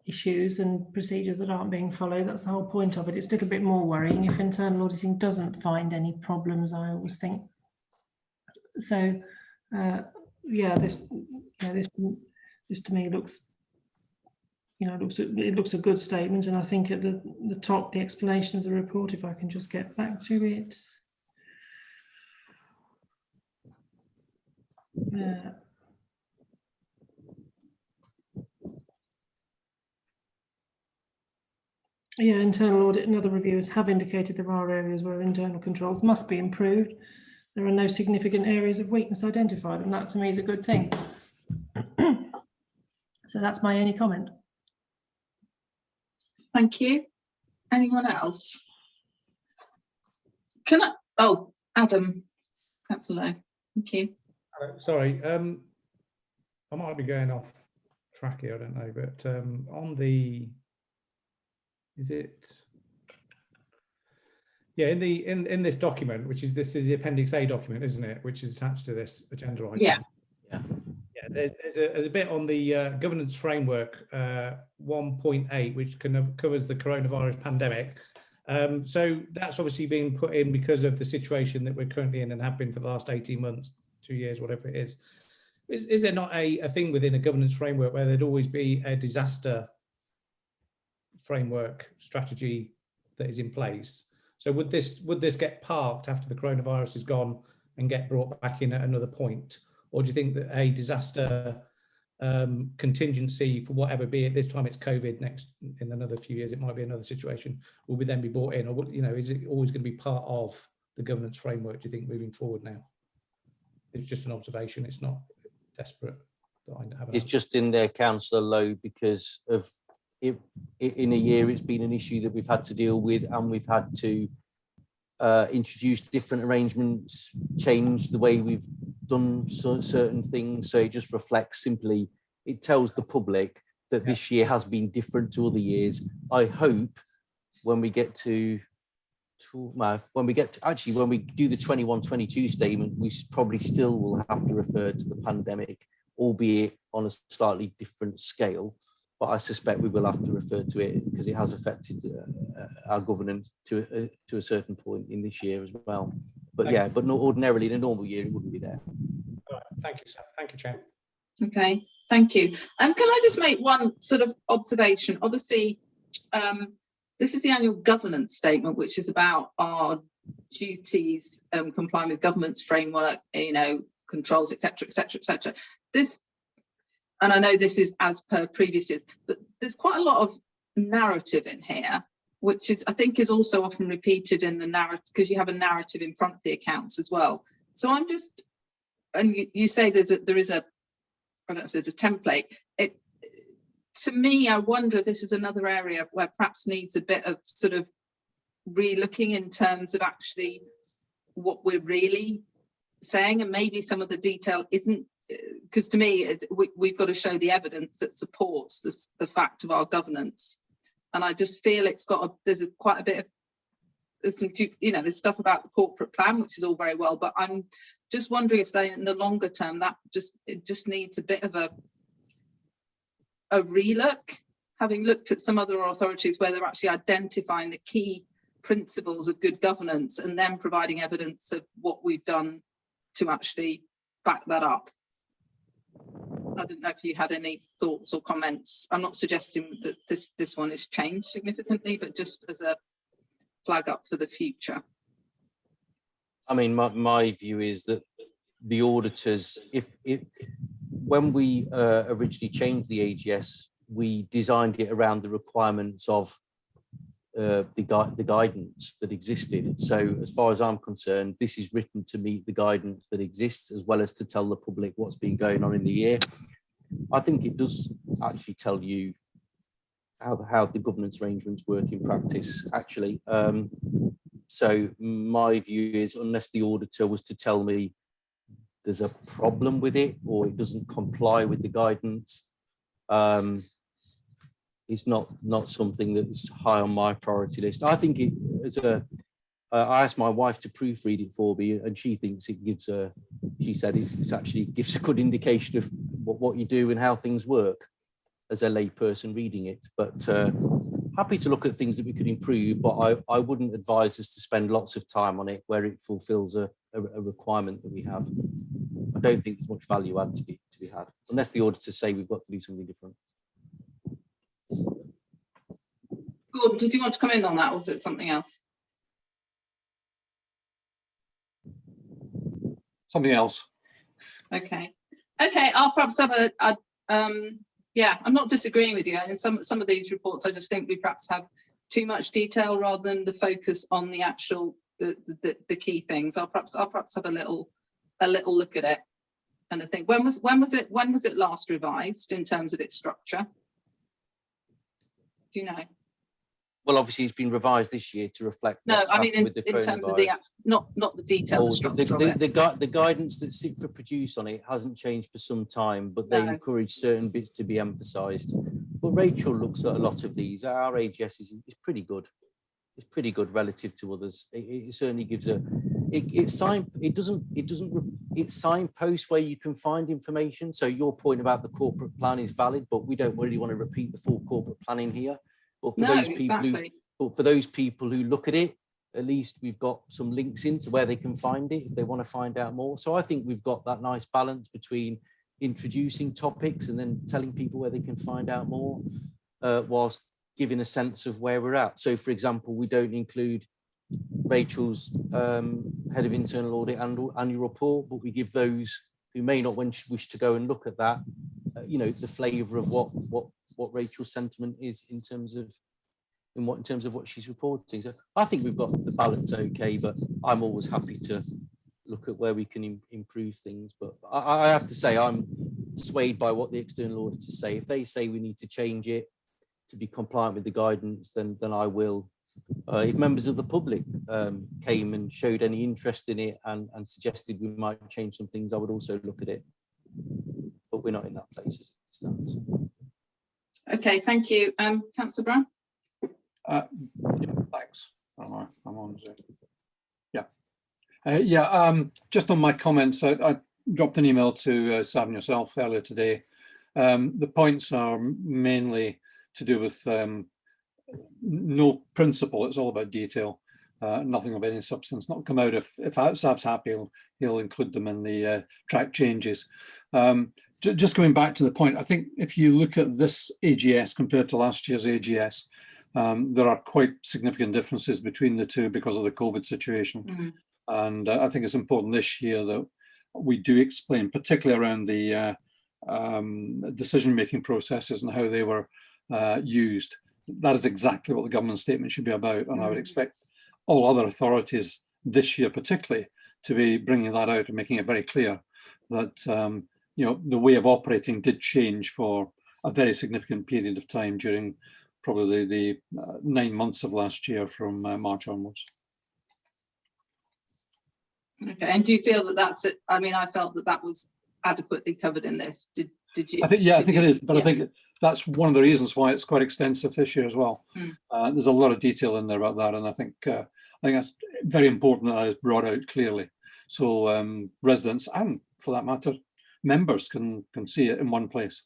issues and procedures that aren't being followed. That's the whole point of it. It's a little bit more worrying if internal auditing doesn't find any problems, I always think. So, yeah, this to me looks, you know, it looks a good statement, and I think at the top, the explanation of the report, if I can just get back to it. Yeah, internal audit and other reviewers have indicated there are areas where internal controls must be improved. There are no significant areas of weakness identified, and that to me is a good thing. So that's my only comment. Thank you. Anyone else? Can I? Oh, Adam, Councillor. Thank you. Sorry, I might be going off track here, I don't know, but on the, is it? Yeah, in this document, which is this is the Appendix A document, isn't it? Which is attached to this agenda item. Yeah. Yeah, there's a bit on the governance framework 1.8, which covers the coronavirus pandemic. So that's obviously being put in because of the situation that we're currently in and have been for the last 18 months, 2 years, whatever it is. Is there not a thing within a governance framework where there'd always be a disaster framework strategy that is in place? So would this get parked after the coronavirus is gone and get brought back in at another point? Or do you think that a disaster contingency for whatever, be it this time it's COVID, next in another few years it might be another situation, will we then be brought in? Or, you know, is it always going to be part of the governance framework, do you think, moving forward now? It's just an observation, it's not desperate. It's just in there, Councillor Lowe, because of it, in a year it's been an issue that we've had to deal with, and we've had to introduce different arrangements, change the way we've done certain things. So it just reflects simply, it tells the public that this year has been different to other years. I hope when we get to when we do the 21-22 statement, we probably still will have to refer to the pandemic, albeit on a slightly different scale. But I suspect we will have to refer to it because it has affected our governance to a certain point in this year as well. But yeah, but not ordinarily in a normal year it wouldn't be there. All right, thank you, sir. Thank you, Chair. Okay, thank you. Can I just make one sort of observation? Obviously, this is the annual governance statement, which is about our duties, complying with government's framework, you know, controls, etc., etc., etc. This. And I know this is as per previous years, but there's quite a lot of narrative in here, which is, I think, is also often repeated in the narrative, because you have a narrative in front of the accounts as well. So I'm just, and you say there is a, I don't know if there's a template. To me, I wonder if this is another area where perhaps needs a bit of sort of re-looking in terms of actually what we're really saying, and maybe some of the detail isn't. Because to me, we've got to show the evidence that supports the fact of our governance, and I just feel it's got there's quite a bit of there's stuff about the corporate plan, which is all very well, but I'm just wondering if they, in the longer term, that it just needs a bit of a relook, having looked at some other authorities where they're actually identifying the key principles of good governance and then providing evidence of what we've done to actually back that up. I don't know if you had any thoughts or comments. I'm not suggesting that this one is changed significantly, but just as a flag up for the future. I mean, my view is that the auditors, when we originally changed the AGS, we designed it around the requirements of the guidance that existed. So as far as I'm concerned, this is written to meet the guidance that exists, as well as to tell the public what's been going on in the year. I think it does actually tell you how the governance arrangements work in practice, actually. So my view is, unless the auditor was to tell me there's a problem with it or it doesn't comply with the guidance, it's not something that's high on my priority list. I think it as I asked my wife to proofread it for me, and she thinks it gives she said it actually gives a good indication of what you do and how things work as a lay person reading it. But happy to look at things that we could improve, but I wouldn't advise us to spend lots of time on it where it fulfills a requirement that we have. I don't think there's much value add to be had, unless the auditors say we've got to do something different. Gordon, did you want to come in on that, or was it something else? Something else. Okay. I'll perhaps have yeah, I'm not disagreeing with you. And some of these reports, I just think we perhaps have too much detail rather than the focus on the actual the key things. I'll perhaps have a little look at it. And I think when was it last revised in terms of its structure? Do you know? Well, obviously it's been revised this year to reflect. No, I mean in terms of the not the detail, the structure of it. The guidance that CIPFA produced on it hasn't changed for some time, but they encourage certain bits to be emphasised. But Rachel looks at a lot of these. Our AGS is pretty good. It's pretty good relative to others. It certainly gives it signposts where you can find information. So your point about the corporate plan is valid, but we don't really want to repeat the full corporate plan in here. But for those people who look at it, at least we've got some links into where they can find it if they want to find out more. So I think we've got that nice balance between introducing topics and then telling people where they can find out more, whilst giving a sense of where we're at. So, for example, we don't include Rachel's head of internal audit annual report, but we give those who may not wish to go and look at that, the flavour of what Rachel's sentiment is in terms of what she's reporting. So I think we've got the balance okay, but I'm always happy to look at where we can improve things. But I have to say I'm swayed by what the external auditors say. If they say we need to change it to be compliant with the guidance, then I will. If members of the public came and showed any interest in it and suggested we might change some things, I would also look at it. But we're not in that place as it stands. Okay, thank you. Councillor Brown? Yeah, thanks. I'm on Zoom. Yeah. Just on my comments, I dropped an email to Sav and yourself earlier today. The points are mainly to do with no principle. It's all about detail, nothing of any substance. Not come out. If Sav's happy, he'll include them in the track changes. Just going back to the point, I think if you look at this AGS compared to last year's AGS, there are quite significant differences between the two because of the COVID situation. Mm-hmm. And I think it's important this year that we do explain, particularly around the decision-making processes and how they were used. That is exactly what the government statement should be about. And I would expect all other authorities this year particularly to be bringing that out and making it very clear that the way of operating did change for a very significant period of time during probably the 9 months of last year from March onwards. Okay, and do you feel that that's it? I mean, I felt that was adequately covered in this. Did you? I think it is, but I think that's one of the reasons why it's quite extensive this year as well. There's a lot of detail in there about that, and I think that's very important that it's brought out clearly, so residents and, for that matter, members can see it in one place.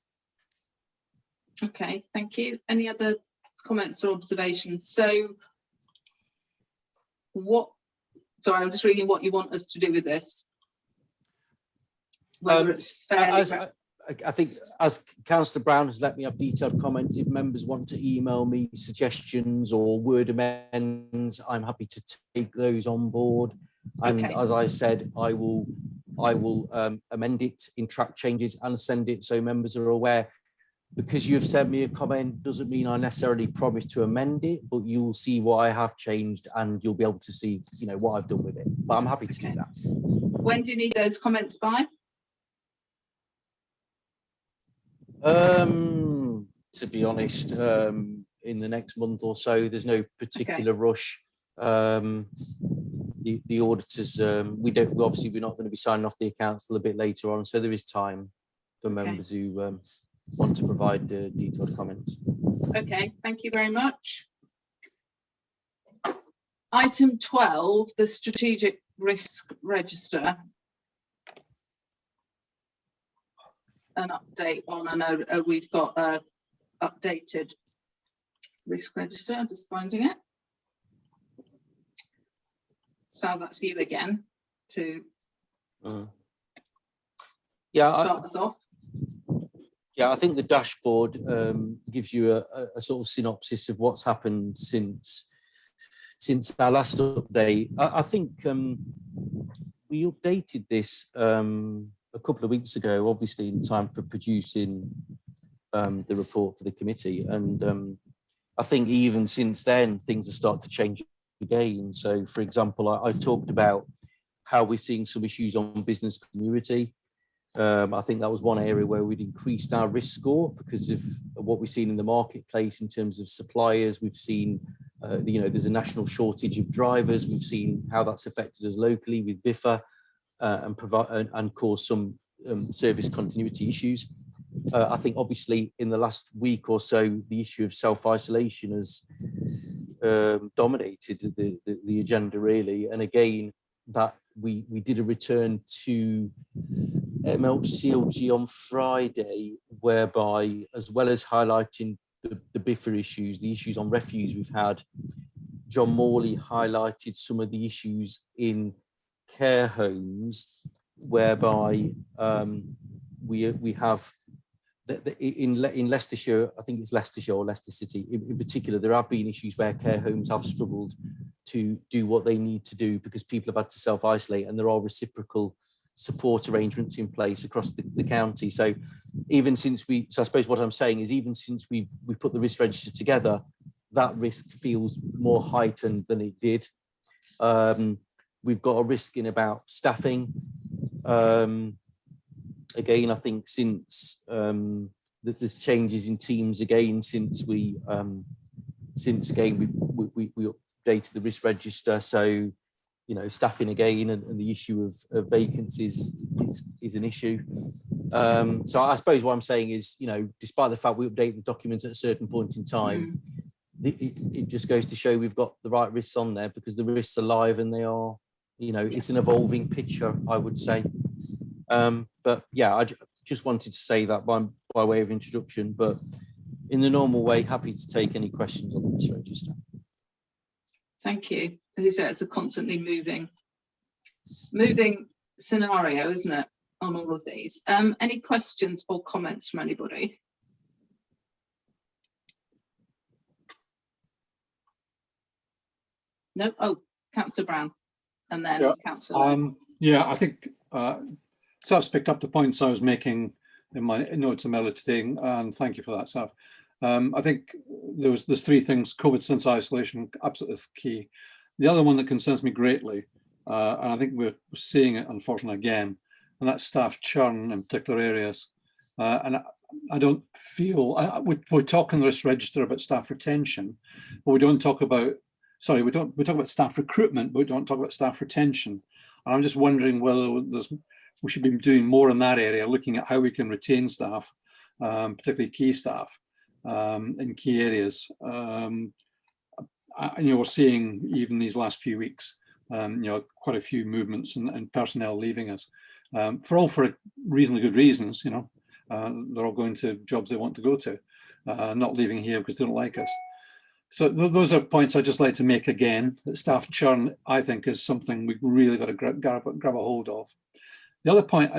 Okay, thank you. Any other comments or observations? So sorry, I'm just reading what you want us to do with this. I think as Councillor Brown has let me have detailed comments, if members want to email me suggestions or word amends, I'm happy to take those on board. And Okay. as I said, I will amend it in track changes and send it so members are aware. Because you've sent me a comment doesn't mean I necessarily promise to amend it, but you will see what I have changed and you'll be able to see, you know, what I've done with it. But I'm happy to do that. When do you need those comments by? To be honest, in the next month or so, there's no particular rush. The auditors, we're not going to be signing off the accounts till a bit later on, so there is time for members who want to provide detailed comments. Okay, thank you very much. Item 12, the strategic risk register. An update on, I know we've got a updated risk register. I'm just finding it. So that's you again to start us off. Yeah, I think the dashboard gives you a sort of synopsis of what's happened since our last update. I think we updated this a couple of weeks ago, obviously in time for producing the report for the committee. And I think even since then, things have started to change again. So, for example, I talked about how we're seeing some issues on business continuity. I think that was one area where we'd increased our risk score because of what we've seen in the marketplace in terms of suppliers. We've seen, you know, there's a national shortage of drivers. We've seen how that's affected us locally with BIFA and caused some service continuity issues. I think obviously in the last week or so, the issue of self-isolation has dominated the agenda really. And again, that we did a return to MLCLG on Friday, whereby as well as highlighting the BIFA issues, the issues on refuse we've had, John Morley highlighted some of the issues in care homes, whereby we have in Leicestershire, I think it's Leicestershire or Leicester City in particular, there have been issues where care homes have struggled to do what they need to do because people have had to self-isolate, and there are reciprocal support arrangements in place across the county. So even since so I suppose what I'm saying is even since we put the risk register together, that risk feels more heightened than it did. We've got a risk in about staffing. Again, I think since that there's changes in teams again since we updated the risk register. So, you know, staffing again and the issue of vacancies is an issue. So I suppose what I'm saying is, you know, despite the fact we update the document at a certain point in time, it just goes to show we've got the right risks on there because the risks are live and they are, you know, it's an evolving picture, I would say. But yeah, I just wanted to say that by way of introduction, but in the normal way, happy to take any questions on the risk register. Thank you. As you said, it's a constantly moving scenario, isn't it, on all of these? Any questions or comments from anybody? No? Oh, Councillor Brown, and then Councillor. Yeah, I think Sav's picked up the points I was making in my notes earlier today, and thank you for that, Sav. I think there's three things: COVID since isolation, absolutely key. The other one that concerns me greatly, and I think we're seeing it unfortunately again, and that's staff churn in particular areas. And I don't feel we're talking the risk register about staff retention, but we don't talk about. Sorry, we talk about staff recruitment, but we don't talk about staff retention. And I'm just wondering whether we should be doing more in that area, looking at how we can retain staff, particularly key staff in key areas. You know, we're seeing even these last few weeks, you know, quite a few movements and personnel leaving us for reasonably good reasons. You know, they're all going to jobs they want to go to, not leaving here because they don't like us. So those are points I'd just like to make again. That staff churn, I think, is something we've really got to grab a hold of. The other point,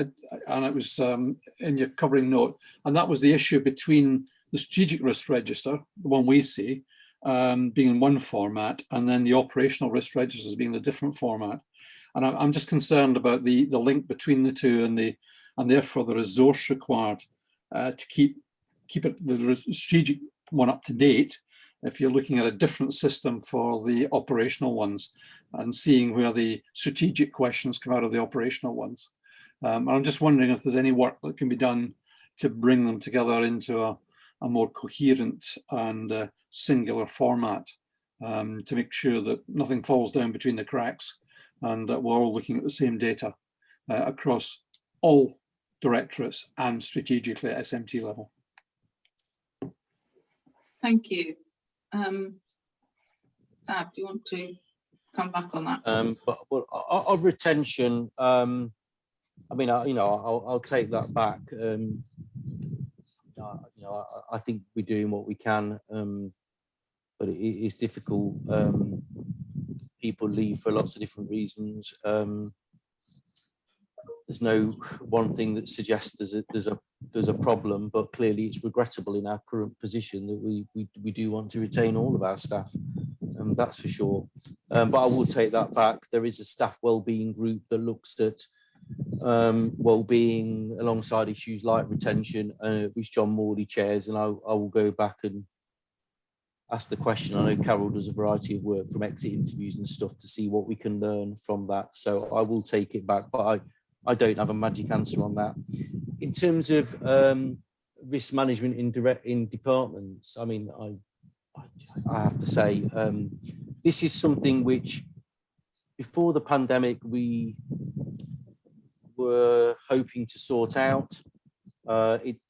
and it was in your covering note, and that was the issue between the strategic risk register, the one we see, being in one format, and then the operational risk registers being a different format. And I'm just concerned about the link between the two and therefore the resource required to keep the strategic one up to date. If you're looking at a different system for the operational ones and seeing where the strategic questions come out of the operational ones. And I'm just wondering if there's any work that can be done to bring them together into a more coherent and singular format to make sure that nothing falls down between the cracks and that we're all looking at the same data across all directorates and strategically at SMT level. Thank you. Sab, do you want to come back on that? But of retention, I mean, I'll take that back. I think we're doing what we can, but it is difficult. People leave for lots of different reasons. There's no one thing that suggests there's a problem, but clearly it's regrettable in our current position that we do want to retain all of our staff. That's for sure. But I will take that back. There is a staff wellbeing group that looks at well-being alongside issues like retention, which John Morley chairs, and I will go back and ask the question. I know Carol does a variety of work from exit interviews and stuff to see what we can learn from that, so I will take it back, but I don't have a magic answer on that. In terms of risk management in departments, I mean, I have to say this is something which before the pandemic we were hoping to sort out.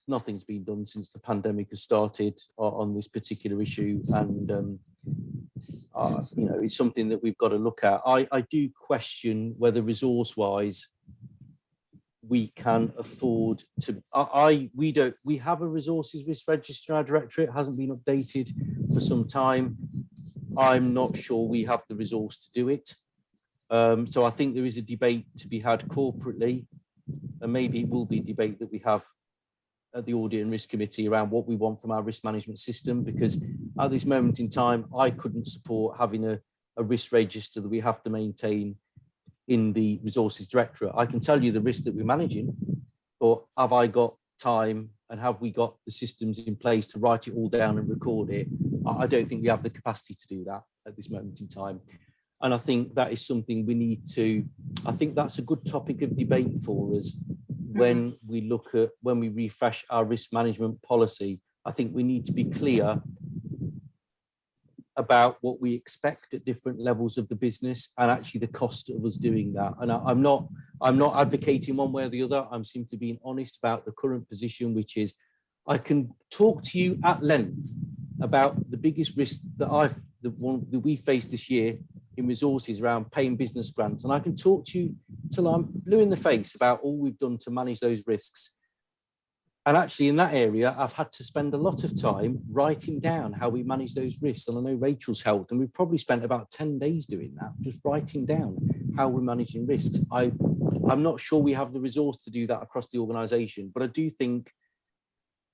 Nothing's been done since the pandemic has started on this particular issue, and it's something that we've got to look at. I do question whether resource-wise we can afford to. We have a resources risk register in our directorate. It hasn't been updated for some time. I'm not sure we have the resource to do it. So I think there is a debate to be had corporately, and maybe it will be a debate that we have at the Audit and Risk Committee around what we want from our risk management system, because at this moment in time, I couldn't support having a risk register that we have to maintain in the Resources Directorate. I can tell you the risk that we're managing, but have I got time and have we got the systems in place to write it all down and record it? I don't think we have the capacity to do that at this moment in time. And I think that is something we need to, I think that's a good topic of debate for us when we look at, when we refresh our risk management policy. I think we need to be clear about what we expect at different levels of the business and actually the cost of us doing that. And I'm not advocating one way or the other. I'm simply being honest about the current position, which is I can talk to you at length about the biggest risk that that we faced this year in resources around paying business grants. And I can talk to you till I'm blue in the face about all we've done to manage those risks. And actually in that area, I've had to spend a lot of time writing down how we manage those risks. And I know Rachel's helped, and we've probably spent about 10 days doing that, just writing down how we're managing risks. I'm not sure we have the resource to do that across the organisation, but I do think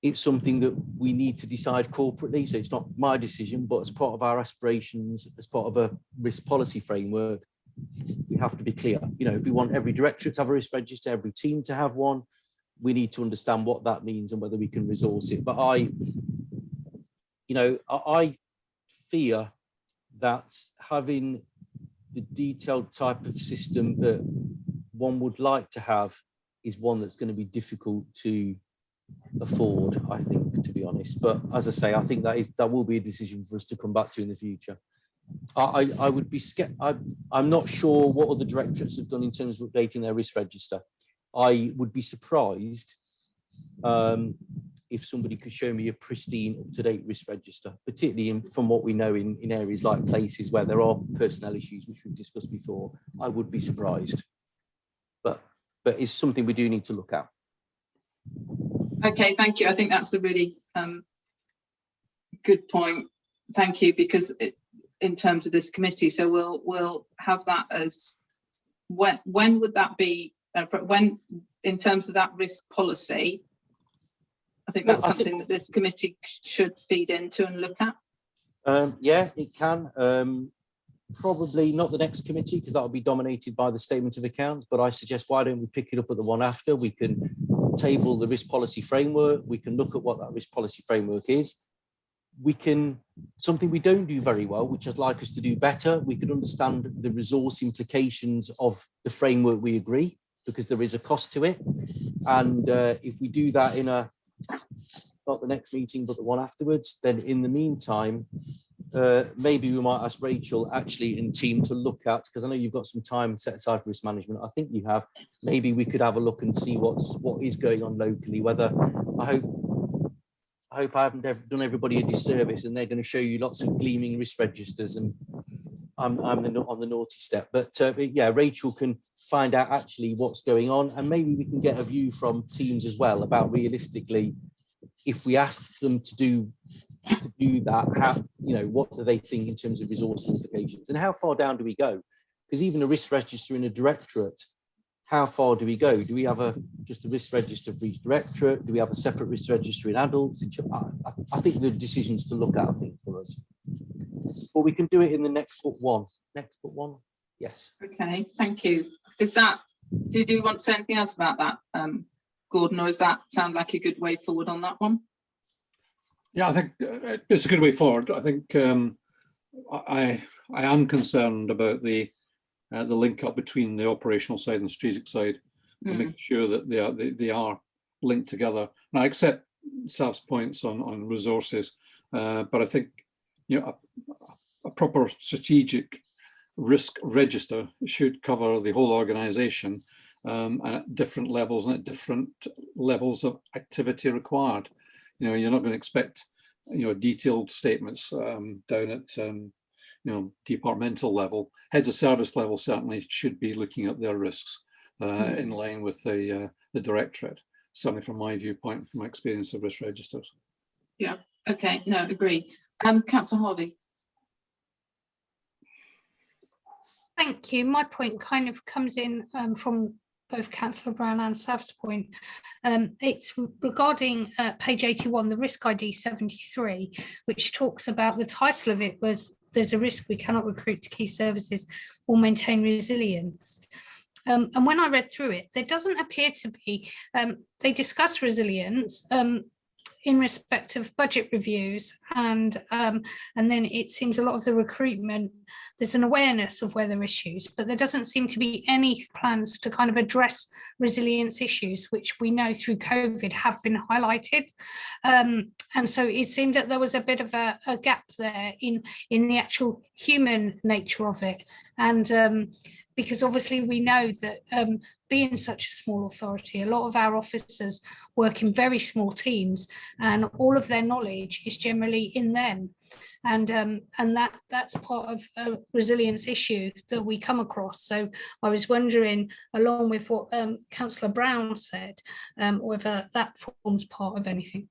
it's something that we need to decide corporately. So it's not my decision, but as part of our aspirations, as part of a risk policy framework, we have to be clear. You know, if we want every directorate to have a risk register, every team to have one, we need to understand what that means and whether we can resource it. But I fear that having the detailed type of system that one would like to have is one that's going to be difficult to afford, I think, to be honest. But as I say, I think that will be a decision for us to come back to in the future. I would be I'm not sure what other directorates have done in terms of updating their risk register. I would be surprised if somebody could show me a pristine, up-to-date risk register, particularly from what we know in areas like places where there are personnel issues, which we've discussed before. I would be surprised, but it's something we do need to look at. Okay, thank you. I think that's a really good point. Thank you, because in terms of this committee, so we'll have that as when would that be But when, in terms of that risk policy, I think Well, that's I think- something that this committee should feed into and look at. Yeah, it can. Probably not the next committee, because that will be dominated by the statement of accounts, but I suggest why don't we pick it up at the one after? We can table the risk policy framework. We can look at what that risk policy framework is. We can, something we don't do very well, which I'd like us to do better, we could understand the resource implications of the framework we agree, because there is a cost to it. And if we do that in a, not the next meeting, but the one afterwards, then in the meantime, maybe we might ask Rachel actually and team to look at, because I know you've got some time set aside for risk management. I think you have. Maybe we could have a look and see what is going on locally. Whether I hope I haven't done everybody a disservice, and they're going to show you lots of gleaming risk registers, and I'm on the naughty step. But yeah, Rachel can find out actually what's going on, and maybe we can get a view from teams as well about realistically, if we asked them to do that, how, you know, what do they think in terms of resource implications, and how far down do we go? Because even a risk register in a directorate, how far do we go? Do we have just a risk register for each directorate? Do we have a separate risk register in adults? I think there are decisions to look at, I think, for us. But we can do it in the next but one. Next but one, yes. Okay, thank you. Is that, did you want to say anything else about that, Gordon, or does that sound like a good way forward on that one? Yeah, I think it's a good way forward. I think I am concerned about the link up between the operational side and the strategic side, and making sure that they are linked together. And I accept Sav's points on resources, but I think, you know, a proper strategic risk register should cover the whole organisation, and at different levels and at different levels of activity required. You know, you're not going to expect, you know, detailed statements down at you know, departmental level. Heads of service level certainly should be looking at their risks in line with the directorate. Certainly from my viewpoint, from my experience of risk registers. Yeah. Okay. No, agree. Councillor Harvey. Thank you. My point kind of comes in from both Councillor Brown and Sav's point. It's regarding page 81, the risk ID 73, which talks about, the title of it was "There's a risk we cannot recruit to key services or maintain resilience." And when I read through it, there doesn't appear to be, they discuss resilience in respect of budget reviews, and then it seems a lot of the recruitment, there's an awareness of where there are issues, but there doesn't seem to be any plans to kind of address resilience issues, which we know through COVID have been highlighted. And so it seemed that there was a bit of a gap there in the actual human nature of it. And because obviously we know that being such a small authority, a lot of our officers work in very small teams, and all of their knowledge is generally in them. And that's part of a resilience issue that we come across. So I was wondering, along with what Councillor Brown said, whether that forms part of anything.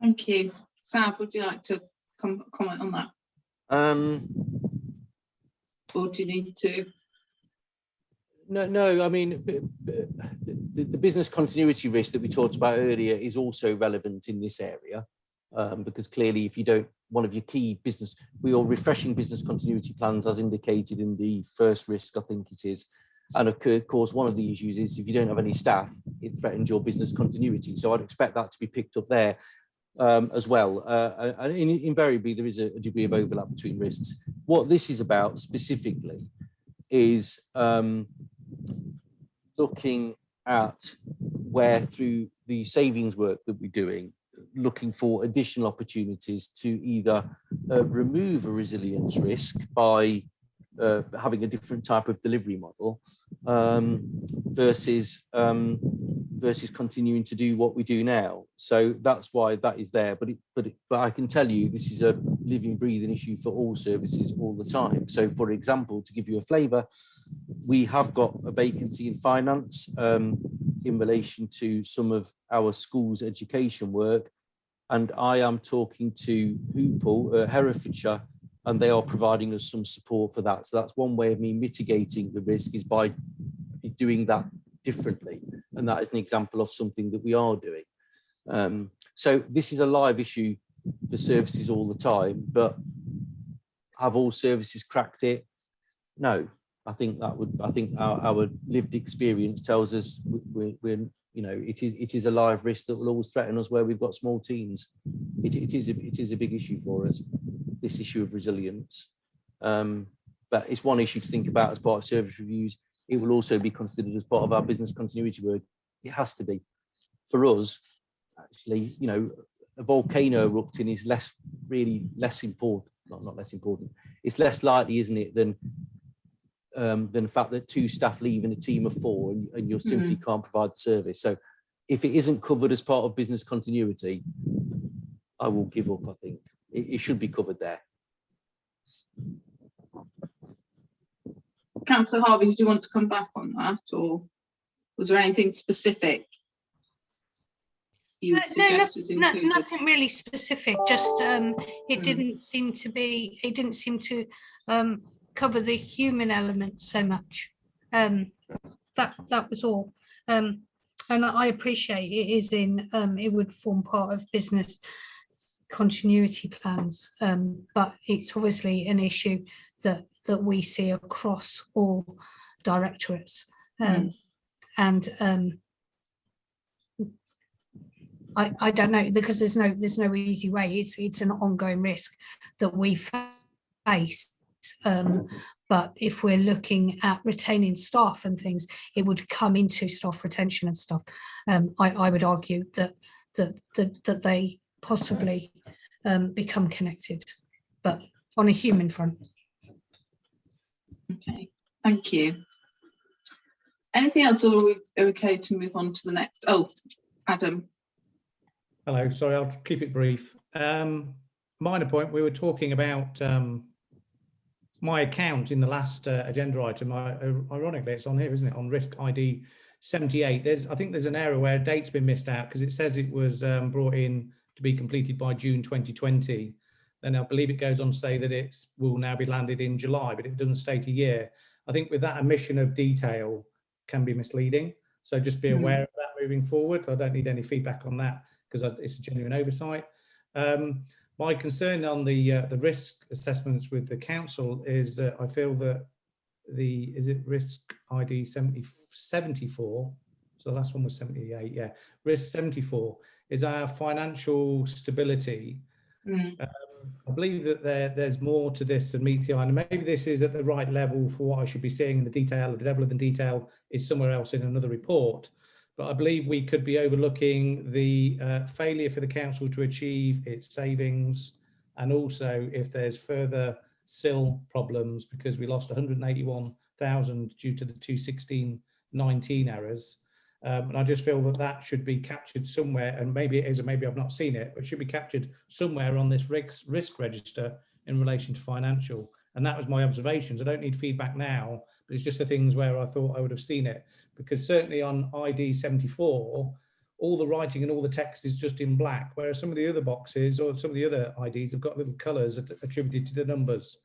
Thank you. Sav, would you like to comment on that? Or do you need to? No, I mean, the business continuity risk that we talked about earlier is also relevant in this area, because clearly if you don't, one of your key business, we are refreshing business continuity plans as indicated in the first risk, I think it is. And of course, one of the issues is if you don't have any staff, it threatens your business continuity. So I'd expect that to be picked up there as well. And invariably, there is a degree of overlap between risks. What this is about specifically is looking at where, through the savings work that we're doing, looking for additional opportunities to either remove a resilience risk by having a different type of delivery model versus continuing to do what we do now. So that's why that is there. But I can tell you this is a living, breathing issue for all services all the time. So, for example, to give you a flavour, we have got a vacancy in finance in relation to some of our schools' education work, and I am talking to Hoople, Herefordshire, and they are providing us some support for that. So that's one way of me mitigating the risk, is by doing that differently. And that is an example of something that we are doing. So this is a live issue for services all the time, but have all services cracked it? No, I think our lived experience tells us we're it is a live risk that will always threaten us where we've got small teams. It is a big issue for us, this issue of resilience. But it's one issue to think about as part of service reviews. It will also be considered as part of our business continuity work. It has to be. For us, actually, a volcano erupting is less important. Not less important. It's less likely, isn't it, than the fact that 2 staff leave in a team of 4 and you simply can't provide the service. So if it isn't covered as part of business continuity, I will give up, I think. It should be covered there. Councillor Harvey, did you want to come back on that, or was there anything specific you would suggest is included? Nothing really specific, just it didn't seem to cover the human element so much. That was all. And I appreciate it is it would form part of business continuity plans, but it's obviously an issue that we see across all directorates. And I don't know, because there's no easy way. It's an ongoing risk that we face. But if we're looking at retaining staff and things, it would come into staff retention and stuff. I would argue that they possibly become connected, but on a human front. Okay, thank you. Anything else, or are we okay to move on to the next? Oh, Adam. Hello, sorry, I'll keep it brief. Minor point, we were talking about my account in the last agenda item. Ironically, it's on here, isn't it? On risk ID 78. I think there's an error where a date's been missed out because it says it was brought in to be completed by June 2020. Then I believe it goes on to say that it will now be landed in July, but it doesn't state a year. I think with that omission of detail can be misleading. So just be aware of that moving forward. I don't need any feedback on that because it's a genuine oversight. My concern on the risk assessments with the council is that I feel that is it risk ID 74? So the last one was 78, yeah. Risk 74 is our financial stability. I believe that there's more to this than meets the eye, and maybe this is at the right level for what I should be seeing in the detail. The devil in the detail is somewhere else in another report. But I believe we could be overlooking the failure for the council to achieve its savings, and also if there's further SIL problems, because we lost 181,000 due to the 2016-19 errors. And I just feel that should be captured somewhere, and maybe it is, and maybe I've not seen it, but should be captured somewhere on this risk register in relation to financial. And that was my observations. I don't need feedback now, but it's just the things where I thought I would have seen it. Because certainly on ID 74, all the writing and all the text is just in black, whereas some of the other boxes or some of the other IDs have got little colours attributed to the numbers.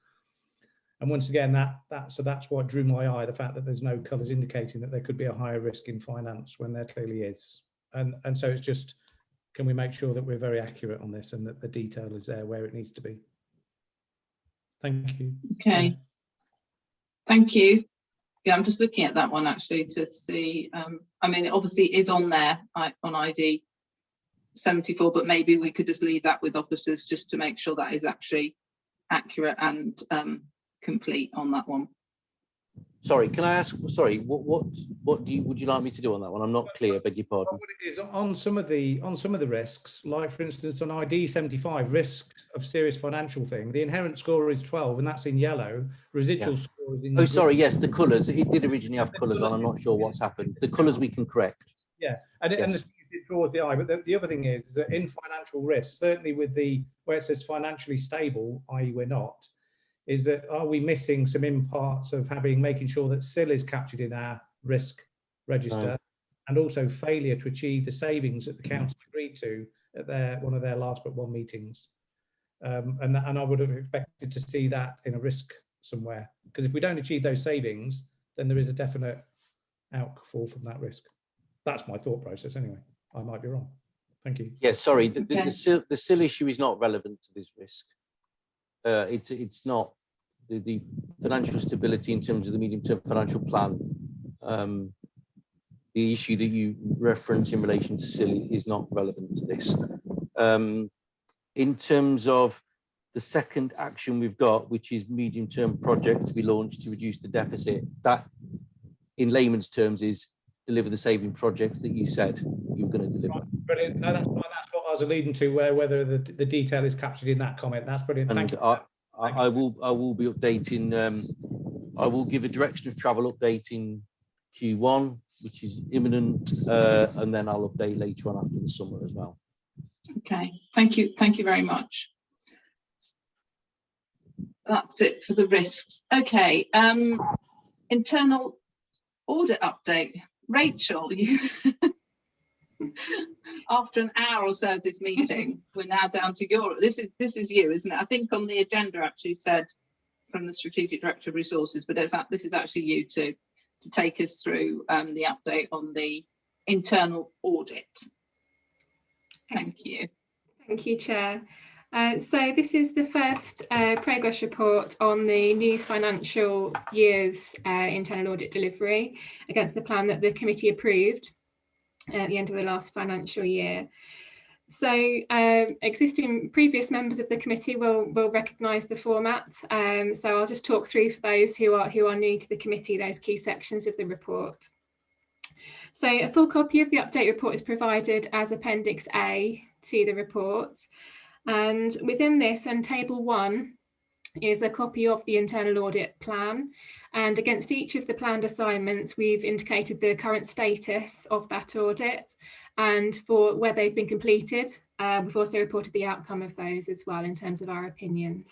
And once again, that's what drew my eye, the fact that there's no colours indicating that there could be a higher risk in finance when there clearly is. And so it's just, can we make sure that we're very accurate on this and that the detail is there where it needs to be? Thank you. Okay. Thank you. Yeah, I'm just looking at that one actually to see. I mean, it obviously is on there on ID 74, but maybe we could just leave that with officers just to make sure that is actually accurate and complete on that one. Sorry, can I ask? Sorry, what would you like me to do on that one? I'm not clear. Beg your pardon. What it is on some of the risks, like for instance on ID 75, risks of serious financial thing, the inherent score is 12, and that's in yellow. Residual score is in. Oh, sorry. Yes, the colours. It did originally have colours on. I'm not sure what's happened. The colours we can correct. Yeah, and it draws the eye. But the other thing is that in financial risk, certainly with where it says financially stable, i.e. we're not, is that are we missing some imparts of making sure that SIL is captured in our risk register, and also failure to achieve the savings that the council agreed to at one of their last but one meetings. And I would have expected to see that in a risk somewhere, because if we don't achieve those savings, then there is a definite outfall from that risk. That's my thought process anyway. I might be wrong. Thank you. Yeah, sorry, the SIL issue is not relevant to this risk. It's not the financial stability in terms of the medium-term financial plan. The issue that you reference in relation to SIL is not relevant to this. In terms of the second action we've got, which is medium-term project to be launched to reduce the deficit, that in layman's terms is deliver the saving project that you said you were going to deliver. Brilliant. No, that's what I was alluding to, whether the detail is captured in that comment. That's brilliant. Thank you. I will be updating. I will give a direction of travel update in Q1, which is imminent, and then I'll update later on after the summer as well. Okay, thank you very much. That's it for the risks. Okay, internal audit update. Rachel, you after an hour or so of this meeting, we're now down to your. This is you, isn't it? I think on the agenda actually said from the Strategic Director of Resources, but this is actually you to take us through the update on the internal audit. Thank you. Thank you, Chair. So this is the first progress report on the new financial year's internal audit delivery against the plan that the committee approved at the end of the last financial year. So existing previous members of the committee will recognise the format. So I'll just talk through for those who are new to the committee those key sections of the report. So a full copy of the update report is provided as Appendix A to the report. And within this, and Table 1 is a copy of the internal audit plan. And against each of the planned assignments, we've indicated the current status of that audit and for where they've been completed. We've also reported the outcome of those as well in terms of our opinions.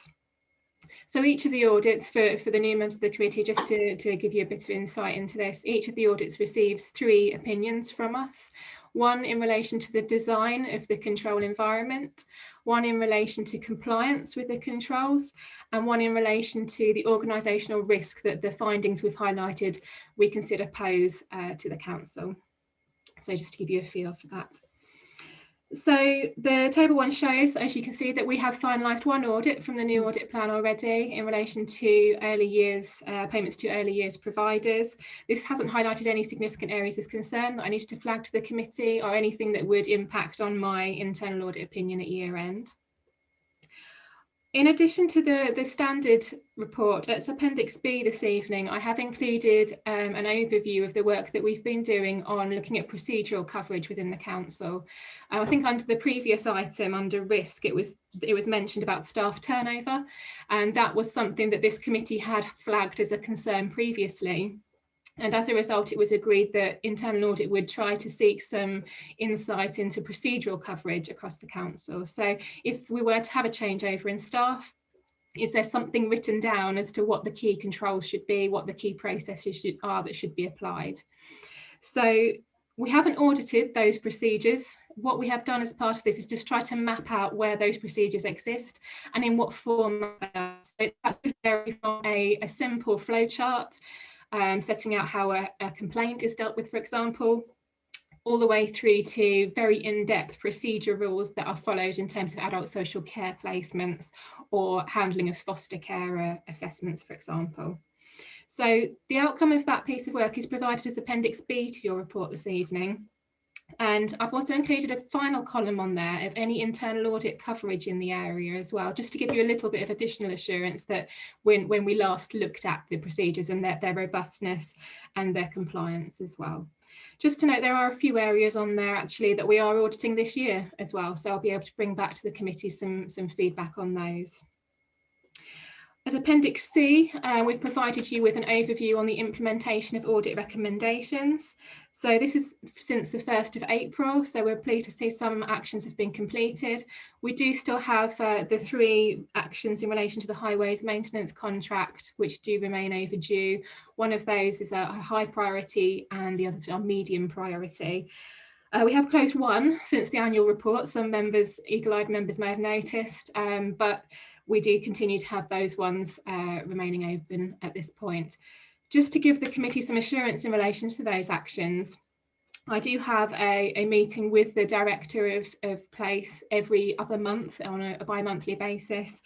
So each of the audits, for the new members of the committee, just to give you a bit of insight into this, each of the audits receives 3 opinions from us. One in relation to the design of the control environment, one in relation to compliance with the controls, and one in relation to the organisational risk that the findings we've highlighted we consider pose to the council. So just to give you a feel for that. So the table 1 shows, as you can see, that we have finalised one audit from the new audit plan already in relation to early years payments to early years providers. This hasn't highlighted any significant areas of concern that I needed to flag to the committee or anything that would impact on my internal audit opinion at year end. In addition to the standard report, at Appendix B this evening, I have included an overview of the work that we've been doing on looking at procedural coverage within the council. I think under the previous item, under risk, it was mentioned about staff turnover, and that was something that this committee had flagged as a concern previously. And as a result, it was agreed that internal audit would try to seek some insight into procedural coverage across the council. So if we were to have a changeover in staff, is there something written down as to what the key controls should be, what the key processes are that should be applied? So we haven't audited those procedures. What we have done as part of this is just try to map out where those procedures exist and in what form. So that would vary from a simple flowchart, setting out how a complaint is dealt with, for example, all the way through to very in-depth procedure rules that are followed in terms of adult social care placements or handling of foster care assessments, for example. So the outcome of that piece of work is provided as Appendix B to your report this evening. And I've also included a final column on there of any internal audit coverage in the area as well, just to give you a little bit of additional assurance that when we last looked at the procedures and their robustness and their compliance as well. Just to note, there are a few areas on there actually that we are auditing this year as well, so I'll be able to bring back to the committee some feedback on those. At Appendix C, we've provided you with an overview on the implementation of audit recommendations. So this is since the 1st of April, so we're pleased to see some actions have been completed. We do still have the 3 actions in relation to the highways maintenance contract, which do remain overdue. One of those is a high priority and the others are medium priority. We have closed one since the annual report. Some members, eagle-eyed members may have noticed, but we do continue to have those ones remaining open at this point. just to give the committee some assurance in relation to those actions, I do have a meeting with the director of place every other month on a bi-monthly basis,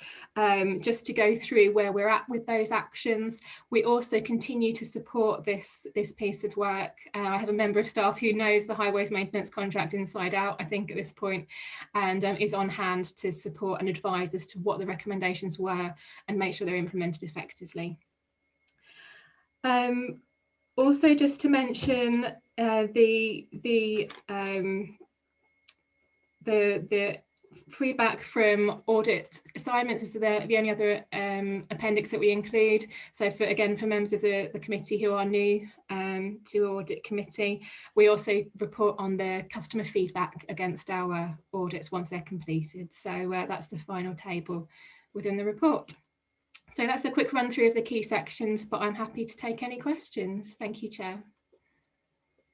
just to go through where we're at with those actions. We also continue to support this piece of work. I have a member of staff who knows the highways maintenance contract inside out, I think, at this point, and is on hand to support and advise as to what the recommendations were and make sure they're implemented effectively. Also, just to mention the feedback from audit assignments is the only other appendix that we include. So for members of the committee who are new to audit committee, we also report on the customer feedback against our audits once they're completed. So that's the final table within the report. So that's a quick run through of the key sections, but I'm happy to take any questions. Thank you, Chair.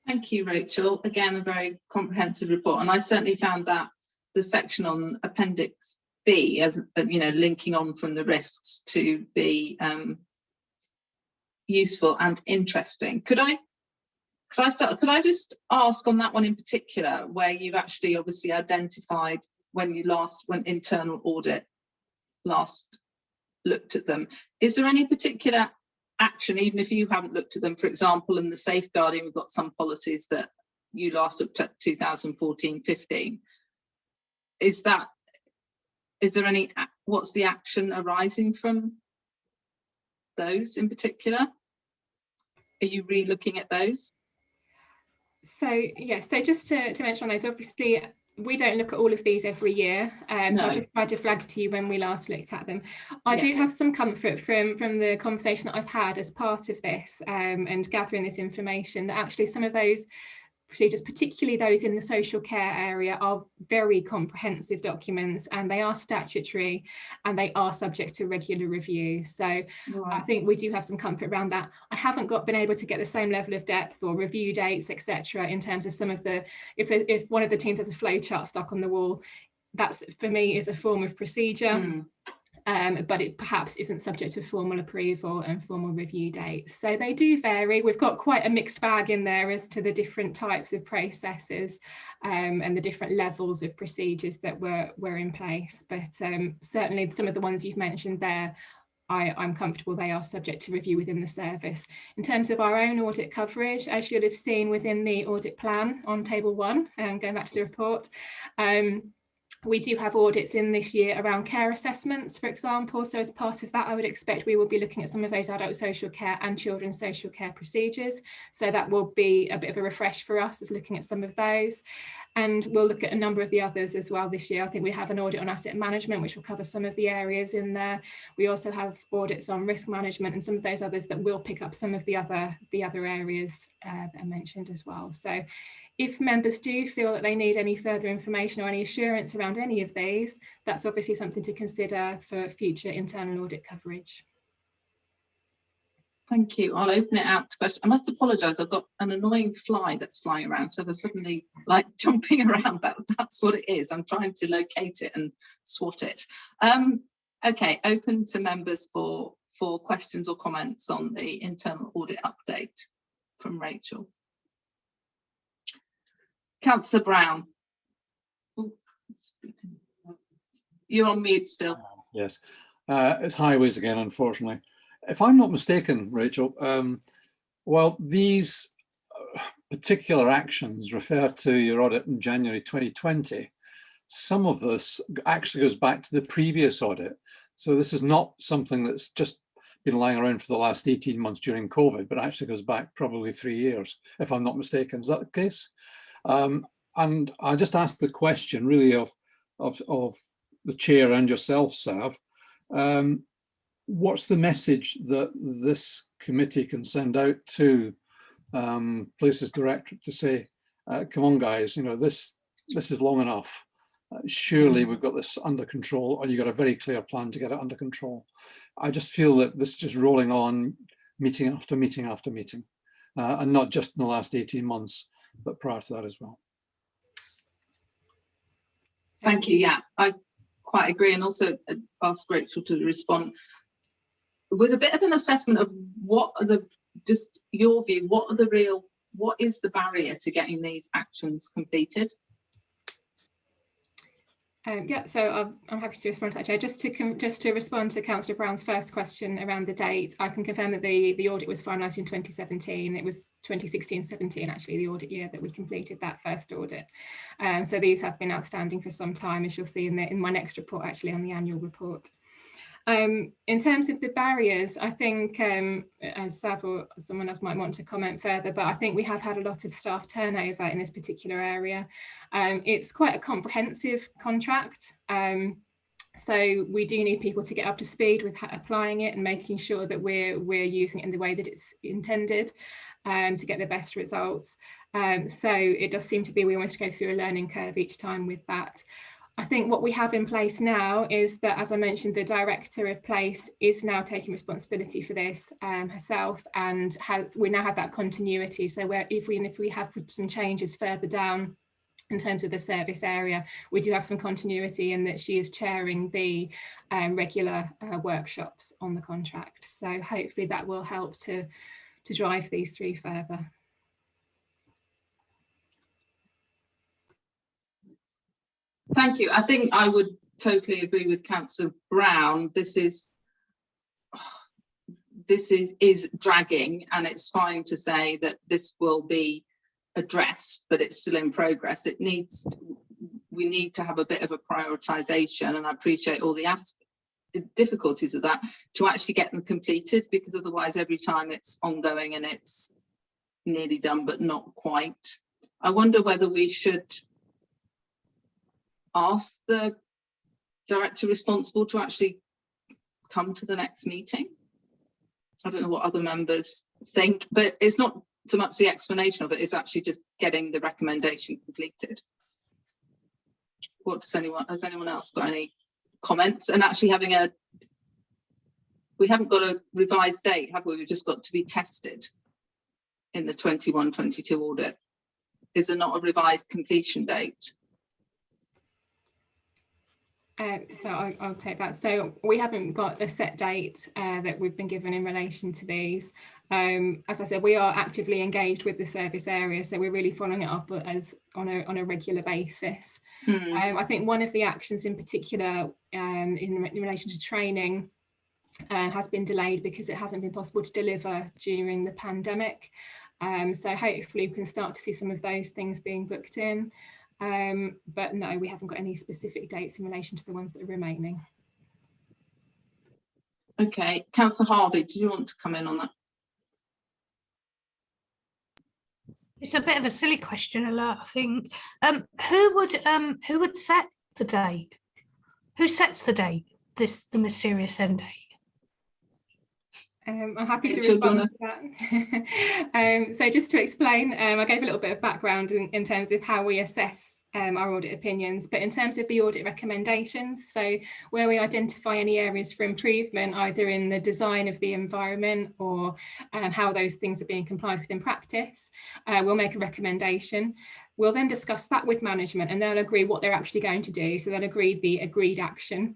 Thank you, Rachel. Again, a very comprehensive report, and I certainly found that the section on Appendix B, as you know, linking on from the risks, to be useful and interesting. Could I just ask on that one in particular, where you've actually obviously identified when internal audit last looked at them, is there any particular action, even if you haven't looked at them? For example, in the safeguarding, we've got some policies that you last looked at 2014-15. Is there any, what's the action arising from those in particular? Are you re-looking at those? So yeah, so just to mention on those, obviously we don't look at all of these every year, so I just tried to flag to you when we last looked at them. I do have some comfort from the conversation that I've had as part of this and gathering this information, that actually some of those procedures, particularly those in the social care area, are very comprehensive documents, and they are statutory and they are subject to regular review. So I think we do have some comfort around that. I haven't been able to get the same level of depth or review dates, etc., in terms of some of the, if one of the teams has a flow chart stuck on the wall, that's for me is a form of procedure. But it perhaps isn't subject to formal approval and formal review dates. So they do vary. We've got quite a mixed bag in there as to the different types of processes and the different levels of procedures that were in place. But certainly some of the ones you've mentioned there, I'm comfortable they are subject to review within the service. In terms of our own audit coverage, as you'll have seen within the audit plan on table 1, going back to the report, we do have audits in this year around care assessments, for example. So as part of that, I would expect we will be looking at some of those adult social care and children's social care procedures. So that will be a bit of a refresh for us, as looking at some of those. And we'll look at a number of the others as well this year. I think we have an audit on asset management, which will cover some of the areas in there. We also have audits on risk management and some of those others that will pick up some of the other areas that I mentioned as well. So if members do feel that they need any further information or any assurance around any of these, that's obviously something to consider for future internal audit coverage. Thank you. I'll open it out to questions. I must apologise, I've got an annoying fly that's flying around, so they're suddenly like jumping around. That's what it is. I'm trying to locate it and swat it. Okay, open to members for questions or comments on the internal audit update from Rachel. Councillor Brown. Ooh, you're on mute still. Yes, it's highways again, unfortunately. If I'm not mistaken, Rachel, well, these particular actions refer to your audit in January 2020. Some of this actually goes back to the previous audit. So this is not something that's just been lying around for the last 18 months during COVID, but actually goes back probably 3 years, if I'm not mistaken. Is that the case? And I just asked the question really of the chair and yourself, Sav. What's the message that this committee can send out to Places Directorate to say, come on guys, you know, this is long enough. Surely we've got this under control, or you've got a very clear plan to get it under control. I just feel that this is just rolling on meeting after meeting after meeting, and not just in the last 18 months, but prior to that as well. Thank you. Yeah, I quite agree, and also ask Rachel to respond with a bit of an assessment of what are the just your view, what is the barrier to getting these actions completed? Yeah, so I'm happy to respond to that, Chair. Just to respond to Councillor Brown's first question around the date, I can confirm that the audit was finalised in 2017. It was 2016-17 actually, the audit year that we completed that first audit. So these have been outstanding for some time, as you'll see in my next report, actually on the annual report. In terms of the barriers, I think, as Sav or someone else might want to comment further, but I think we have had a lot of staff turnover in this particular area. It's quite a comprehensive contract, so we do need people to get up to speed with applying it and making sure that we're using it in the way that it's intended to get the best results. So it does seem to be we almost go through a learning curve each time with that. I think what we have in place now is that, as I mentioned, the director of place is now taking responsibility for this herself, and we now have that continuity. So if we have some changes further down in terms of the service area, we do have some continuity in that she is chairing the regular workshops on the contract. So hopefully that will help to drive these through further. Thank you. I think I would totally agree with Councillor Brown. This is dragging, and it's fine to say that this will be addressed, but it's still in progress. We need to have a bit of a prioritisation, and I appreciate all the difficulties of that, to actually get them completed, because otherwise every time it's ongoing and it's nearly done but not quite. I wonder whether we should ask the director responsible to actually come to the next meeting. I don't know what other members think, but it's not so much the explanation of it, it's actually just getting the recommendation completed. Has anyone else got any comments? And actually we haven't got a revised date, have we? We've just got to be tested in the 21-22 audit. Is there not a revised completion date? So I'll take that. So we haven't got a set date that we've been given in relation to these. As I said, we are actively engaged with the service area, so we're really following it up as on a regular basis. I think one of the actions in particular in relation to training has been delayed because it hasn't been possible to deliver during the pandemic. So hopefully we can start to see some of those things being booked in. But no, we haven't got any specific dates in relation to the ones that are remaining. Okay, Councillor Harvey, do you want to come in on that? It's a bit of a silly question, I think. Who would set the date? Who sets the date? The mysterious end date. I'm happy to respond to that. So just to explain, I gave a little bit of background in terms of how we assess our audit opinions, but in terms of the audit recommendations, so where we identify any areas for improvement, either in the design of the environment or how those things are being complied with in practice, we'll make a recommendation. We'll then discuss that with management and they'll agree what they're actually going to do. So they'll agree the agreed action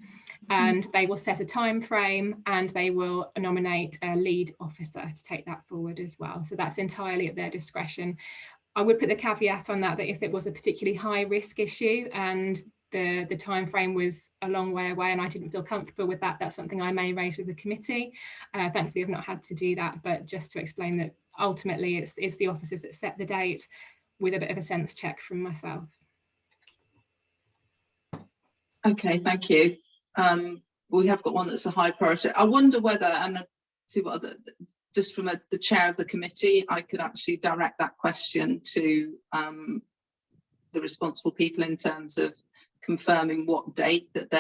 and they will set a time frame and they will nominate a lead officer to take that forward as well. So that's entirely at their discretion. I would put the caveat on that if it was a particularly high risk issue and the time frame was a long way away and I didn't feel comfortable with that, that's something I may raise with the committee. Thankfully, I've not had to do that, but just to explain that ultimately it's the officers that set the date with a bit of a sense check from myself. Okay, thank you. We have got one that's a high priority. I wonder whether, and see what other, just from the chair of the committee, I could actually direct that question to the responsible people in terms of confirming what date that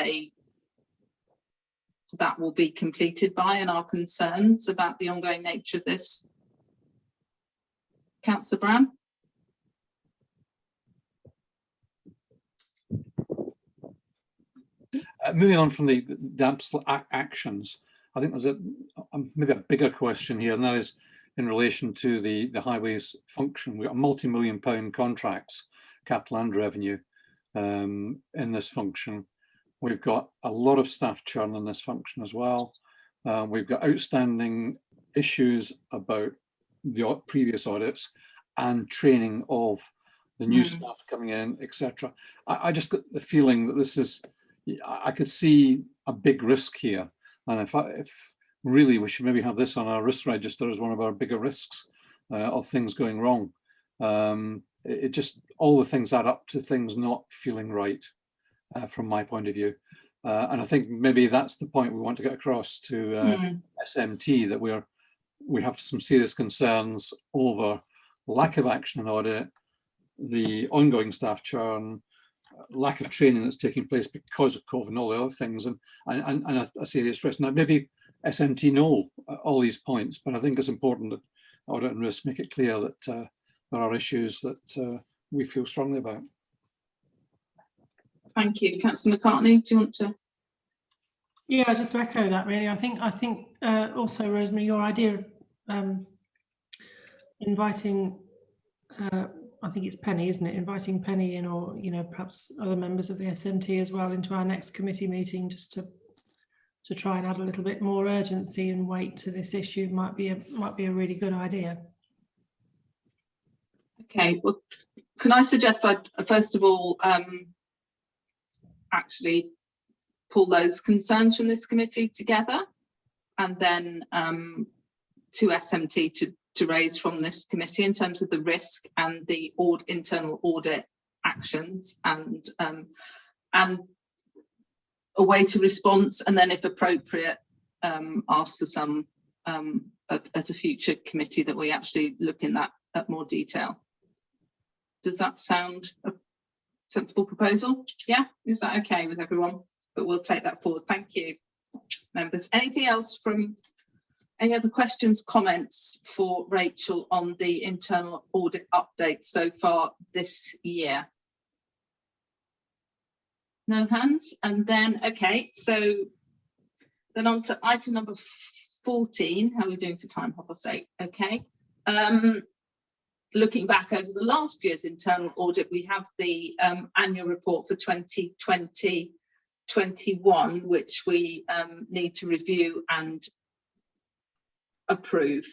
will be completed by and our concerns about the ongoing nature of this. Councillor Brown? Moving on from the actions, I think there's maybe a bigger question here, and that is in relation to the highways function. We've got multi-million-pound contracts, capital and revenue, in this function. We've got a lot of staff churn in this function as well. We've got outstanding issues about the previous audits and training of the new staff coming in, etc. I just got the feeling that this is, I could see a big risk here. And if really we should maybe have this on our risk register as one of our bigger risks of things going wrong. It just, all the things add up to things not feeling right from my point of view. And I think maybe that's the point we want to get across to SMT, that we have some serious concerns over lack of action in audit, the ongoing staff churn, lack of training that's taking place because of COVID and all the other things, and a serious risk. Now, maybe SMT know all these points, but I think it's important that audit and risk make it clear that there are issues that we feel strongly about. Thank you. Councillor McCartney, do you want to? Yeah, just to echo that really. I think also, Rosemary, your idea of inviting, I think it's Penny, isn't it? Inviting Penny in, or perhaps other members of the SMT as well, into our next committee meeting, just to try and add a little bit more urgency and weight to this issue might be a really good idea. Okay, well, can I suggest I first of all actually pull those concerns from this committee together, and then to SMT to raise from this committee in terms of the risk and the internal audit actions, and a way to response, and then if appropriate ask for some at a future committee that we actually look in that at more detail. Does that sound a sensible proposal? Yeah, is that okay with everyone? But we'll take that forward. Thank you, members. Anything else from any other questions, comments for Rachel on the internal audit update so far this year? No hands. And then, okay, so then on to item number 14. How are we doing for time, for sake? Okay. Looking back over the last year's internal audit, we have the annual report for 2020-21, which we need to review and approve.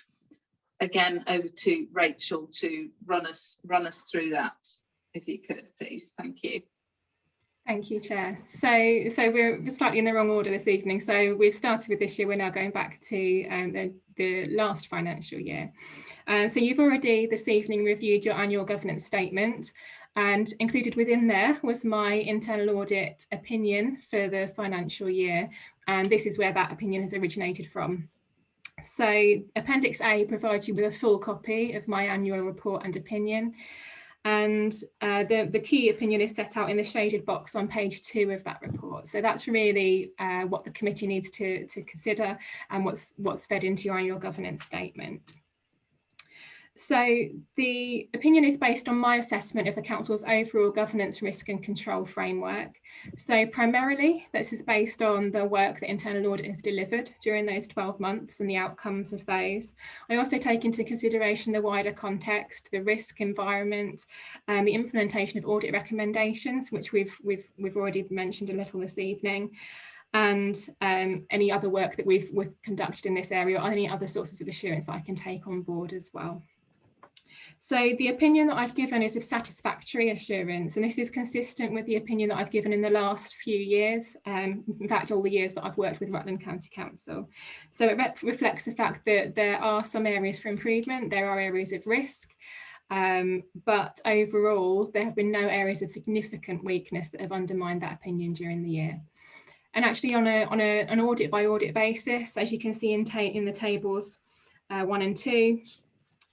Again, over to Rachel to run us through that, if you could, please. Thank you. Thank you, Chair. So we're slightly in the wrong order this evening. So we've started with this year. We're now going back to the last financial year. So you've already this evening reviewed your annual governance statement, and included within there was my internal audit opinion for the financial year. And this is where that opinion has originated from. So Appendix A provides you with a full copy of my annual report and opinion. And the key opinion is set out in the shaded box on page 2 of that report. So that's really what the committee needs to consider, and what's fed into your annual governance statement. So the opinion is based on my assessment of the council's overall governance, risk and control framework. So primarily this is based on the work that internal audit has delivered during those 12 months and the outcomes of those. I also take into consideration the wider context, the risk environment, and the implementation of audit recommendations, which we've already mentioned a little this evening, and any other work that we've conducted in this area, or any other sources of assurance that I can take on board as well. So the opinion that I've given is of satisfactory assurance, and this is consistent with the opinion that I've given in the last few years, in fact all the years that I've worked with Rutland County Council. So it reflects the fact that there are some areas for improvement, there are areas of risk, but overall there have been no areas of significant weakness that have undermined that opinion during the year. And actually on an audit by audit basis, as you can see in the tables 1 and 2,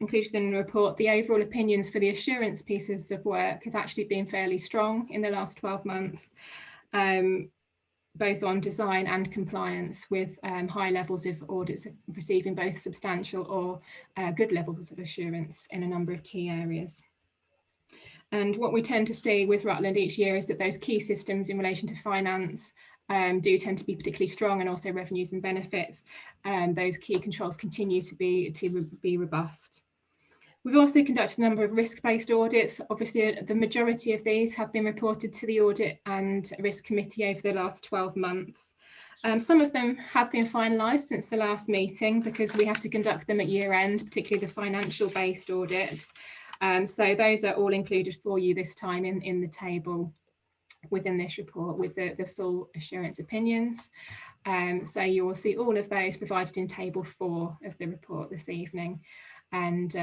included in the report, the overall opinions for the assurance pieces of work have actually been fairly strong in the last 12 months, both on design and compliance, with high levels of audits receiving both substantial or good levels of assurance in a number of key areas. And what we tend to see with Rutland each year is that those key systems in relation to finance do tend to be particularly strong, and also revenues and benefits. Those key controls continue to be robust. We've also conducted a number of risk-based audits. Obviously, the majority of these have been reported to the Audit and Risk Committee over the last 12 months. Some of them have been finalised since the last meeting because we have to conduct them at year end, particularly the financial-based audits. So those are all included for you this time in the table within this report with the full assurance opinions. So you will see all of those provided in table 4 of the report this evening. And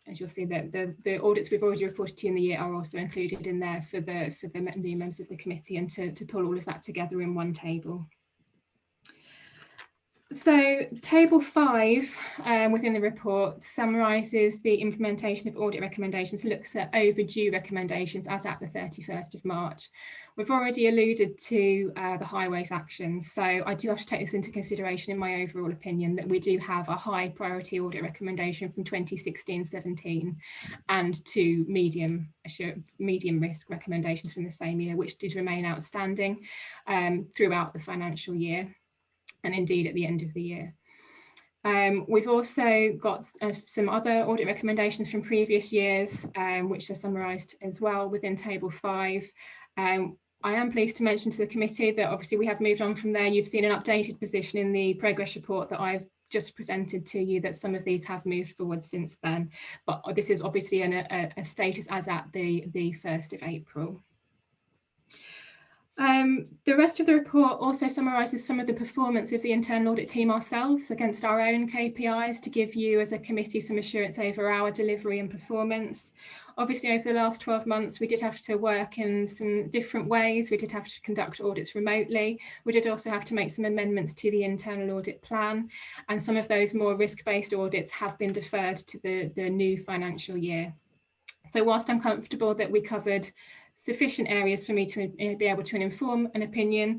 as you'll see, that the audits we've already reported to you in the year are also included in there for the new members of the committee, and to pull all of that together in one table. So table 5 within the report summarises the implementation of audit recommendations, looks at overdue recommendations as at the 31st of March. We've already alluded to the highways actions, so I do have to take this into consideration in my overall opinion that we do have a high priority audit recommendation from 2016-17 and 2 medium risk recommendations from the same year, which did remain outstanding throughout the financial year, and indeed at the end of the year. We've also got some other audit recommendations from previous years, which are summarised as well within table 5. I am pleased to mention to the committee that obviously we have moved on from there. You've seen an updated position in the progress report that I've just presented to you, that some of these have moved forward since then, but this is obviously a status as at the 1st of April. The rest of the report also summarises some of the performance of the internal audit team ourselves against our own KPIs to give you as a committee some assurance over our delivery and performance. Obviously, over the last 12 months, we did have to work in some different ways. We did have to conduct audits remotely. We did also have to make some amendments to the internal audit plan, and some of those more risk-based audits have been deferred to the new financial year. So whilst I'm comfortable that we covered sufficient areas for me to be able to inform an opinion,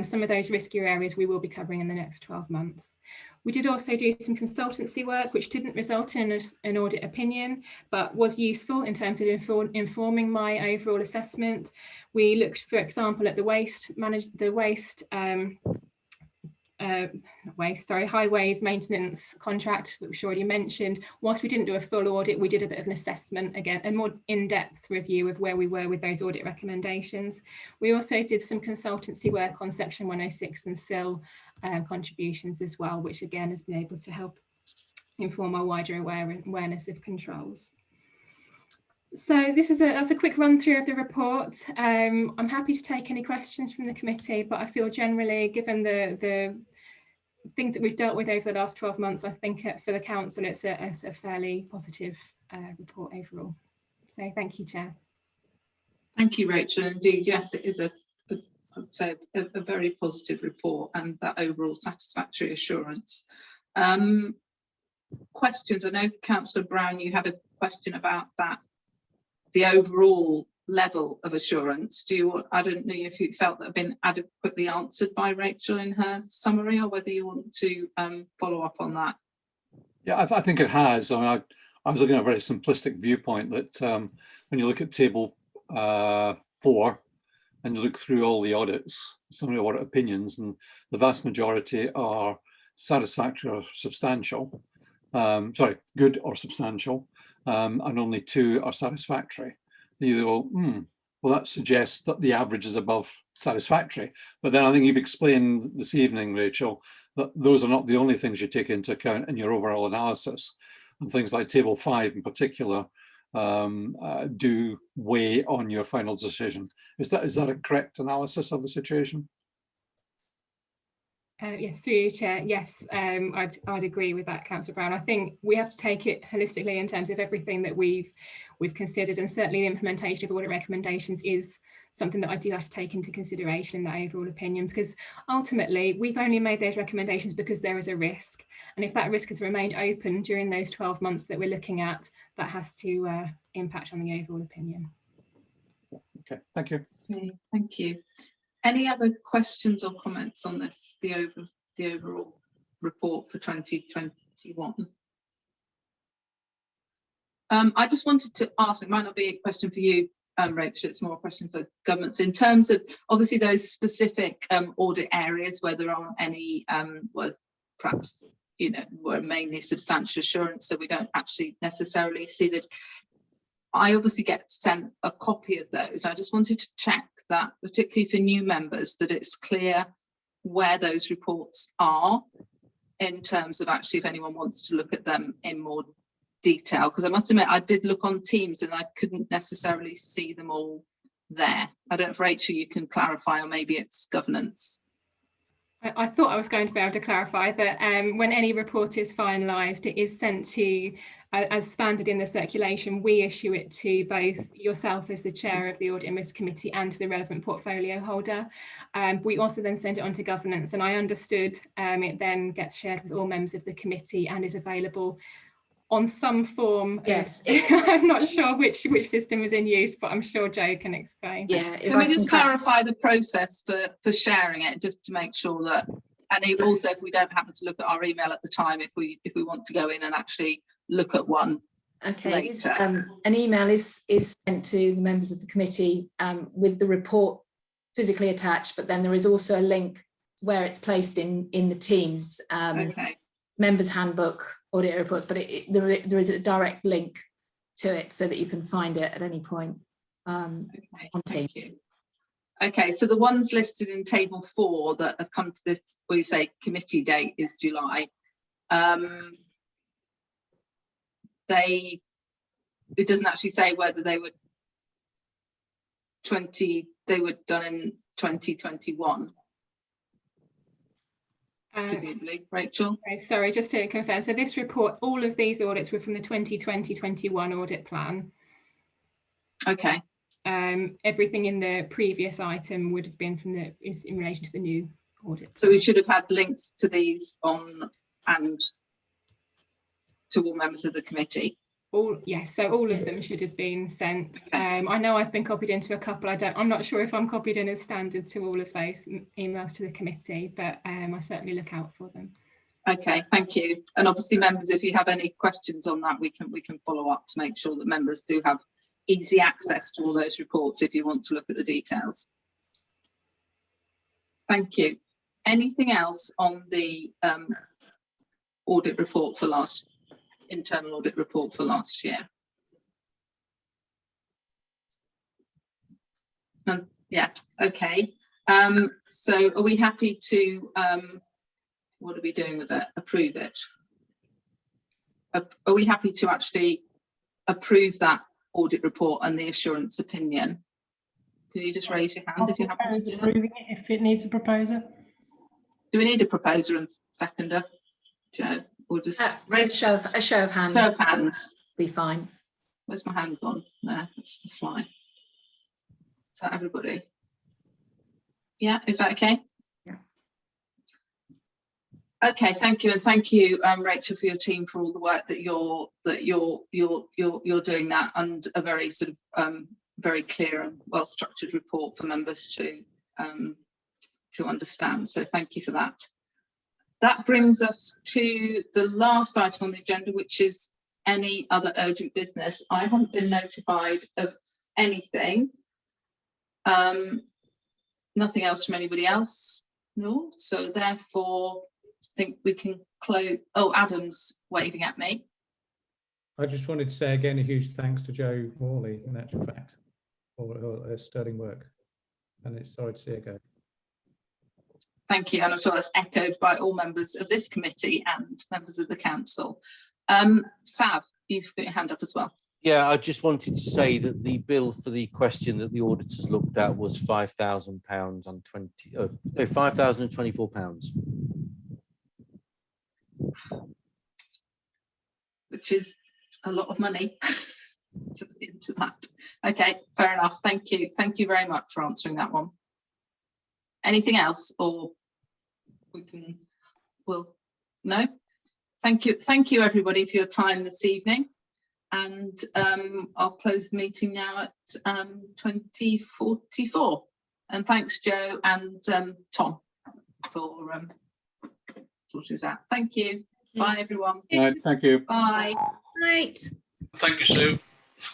some of those riskier areas we will be covering in the next 12 months. We did also do some consultancy work, which didn't result in an audit opinion, but was useful in terms of informing my overall assessment. We looked, for example, at highways maintenance contract, which we already mentioned. Whilst we didn't do a full audit, we did a bit of an assessment, again, a more in-depth review of where we were with those audit recommendations. We also did some consultancy work on section 106 and SIL contributions as well, which again has been able to help inform our wider awareness of controls. So that's a quick run through of the report. I'm happy to take any questions from the committee, but I feel generally, given the things that we've dealt with over the last 12 months, I think for the council it's a fairly positive report overall. So thank you, Chair. Thank you, Rachel. Indeed, yes, it is I'd say a very positive report, and that overall satisfactory assurance. Questions? I know, Councillor Brown, you had a question about that, the overall level of assurance. I don't know if you felt that had been adequately answered by Rachel in her summary, or whether you want to follow up on that. Yeah, I think it has. I mean, I was looking at a very simplistic viewpoint that when you look at table 4 and you look through all the audits, summary audit opinions, and the vast majority are satisfactory or substantial, sorry, good or substantial, and only 2 are satisfactory. You go, well, that suggests that the average is above satisfactory. But then I think you've explained this evening, Rachel, that those are not the only things you take into account in your overall analysis. And things like table 5 in particular do weigh on your final decision. Is that a correct analysis of the situation? Yes, through you, Chair. Yes, I'd agree with that, Councillor Brown. I think we have to take it holistically in terms of everything that we've considered, and certainly the implementation of audit recommendations is something that I do have to take into consideration in that overall opinion, because ultimately we've only made those recommendations because there is a risk, and if that risk has remained open during those 12 months that we're looking at, that has to impact on the overall opinion. Okay, thank you. Okay, thank you. Any other questions or comments on this, the overall report for 2021? I just wanted to ask, it might not be a question for you, Rachel, it's more a question for governments, in terms of obviously those specific audit areas where there aren't any, well, perhaps you know, were mainly substantial assurance, so we don't actually necessarily see that. I obviously get sent a copy of those. I just wanted to check that, particularly for new members, that it's clear where those reports are in terms of actually if anyone wants to look at them in more detail, because I must admit I did look on Teams and I couldn't necessarily see them all there. I don't know if Rachel you can clarify, or maybe it's governance. I thought I was going to be able to clarify that when any report is finalised, it is sent to, as standard in the circulation, we issue it to both yourself as the chair of the Audit and Risk Committee and to the relevant portfolio holder. We also then send it on to governance, and I understood it then gets shared with all members of the committee and is available on some form. Yes. I'm not sure which system is in use, but I'm sure Joe can explain. Yeah. Can we just clarify the process for sharing it, just to make sure that, and also if we don't happen to look at our email at the time, if we want to go in and actually look at one. Okay, an email is sent to the members of the committee with the report physically attached, but then there is also a link where it's placed in the Teams members handbook audit reports, but there is a direct link to it so that you can find it at any point on Teams. Okay, so the ones listed in table 4 that have come to this, where you say committee date is July, it doesn't actually say whether they were done in 2021. Presumably, Rachel. Okay, sorry, just to confirm. So this report, all of these audits were from the 2020-21 audit plan. Okay. Everything in the previous item would have been is in relation to the new audit. So we should have had links to these on and to all members of the committee. Yes, so all of them should have been sent. I know I've been copied into a couple. I'm not sure if I'm copied in as standard to all of those emails to the committee, but I certainly look out for them. Okay, thank you. And obviously, members, if you have any questions on that, we can follow up to make sure that members do have easy access to all those reports if you want to look at the details. Thank you. Anything else on the audit report for internal audit report for last year? Yeah, okay. So are we happy to, what are we doing with it? Approve it? Are we happy to actually approve that audit report and the assurance opinion? Can you just raise your hand if you're happy to do that? If it needs a proposer. Do we need a proposer and seconder, Joe? Or just a show of hands. Show of hands. Be fine. Where's my hand gone? There, that's the fly. Is that everybody? Yeah, is that okay? Yeah. Okay, thank you, and thank you, Rachel, for your team for all the work that you're doing that, and a very sort of very clear and well structured report for members to understand. So thank you for that. That brings us to the last item on the agenda, which is any other urgent business. I haven't been notified of anything. Nothing else from anybody else? No. So therefore, I think we can close. Oh, Adam's waving at me. I just wanted to say again a huge thanks to Joe Morley, in actual fact, for her sterling work. And it's sorry to see her go. Thank you, and I'm sure that's echoed by all members of this committee and members of the council. Sav, you've got your hand up as well. Yeah, I just wanted to say that the bill for the question that the auditors looked at was £5,000 on £5,024. Which is a lot of money into that. Okay, fair enough. Thank you. Thank you very much for answering that one. Anything else, or no? Thank you everybody for your time this evening, and I'll close the meeting now at 20:44. And thanks Joe and Tom for sorting this out. Thank you. Bye everyone. Right, thank you. Bye. Right. Thank you, Sue.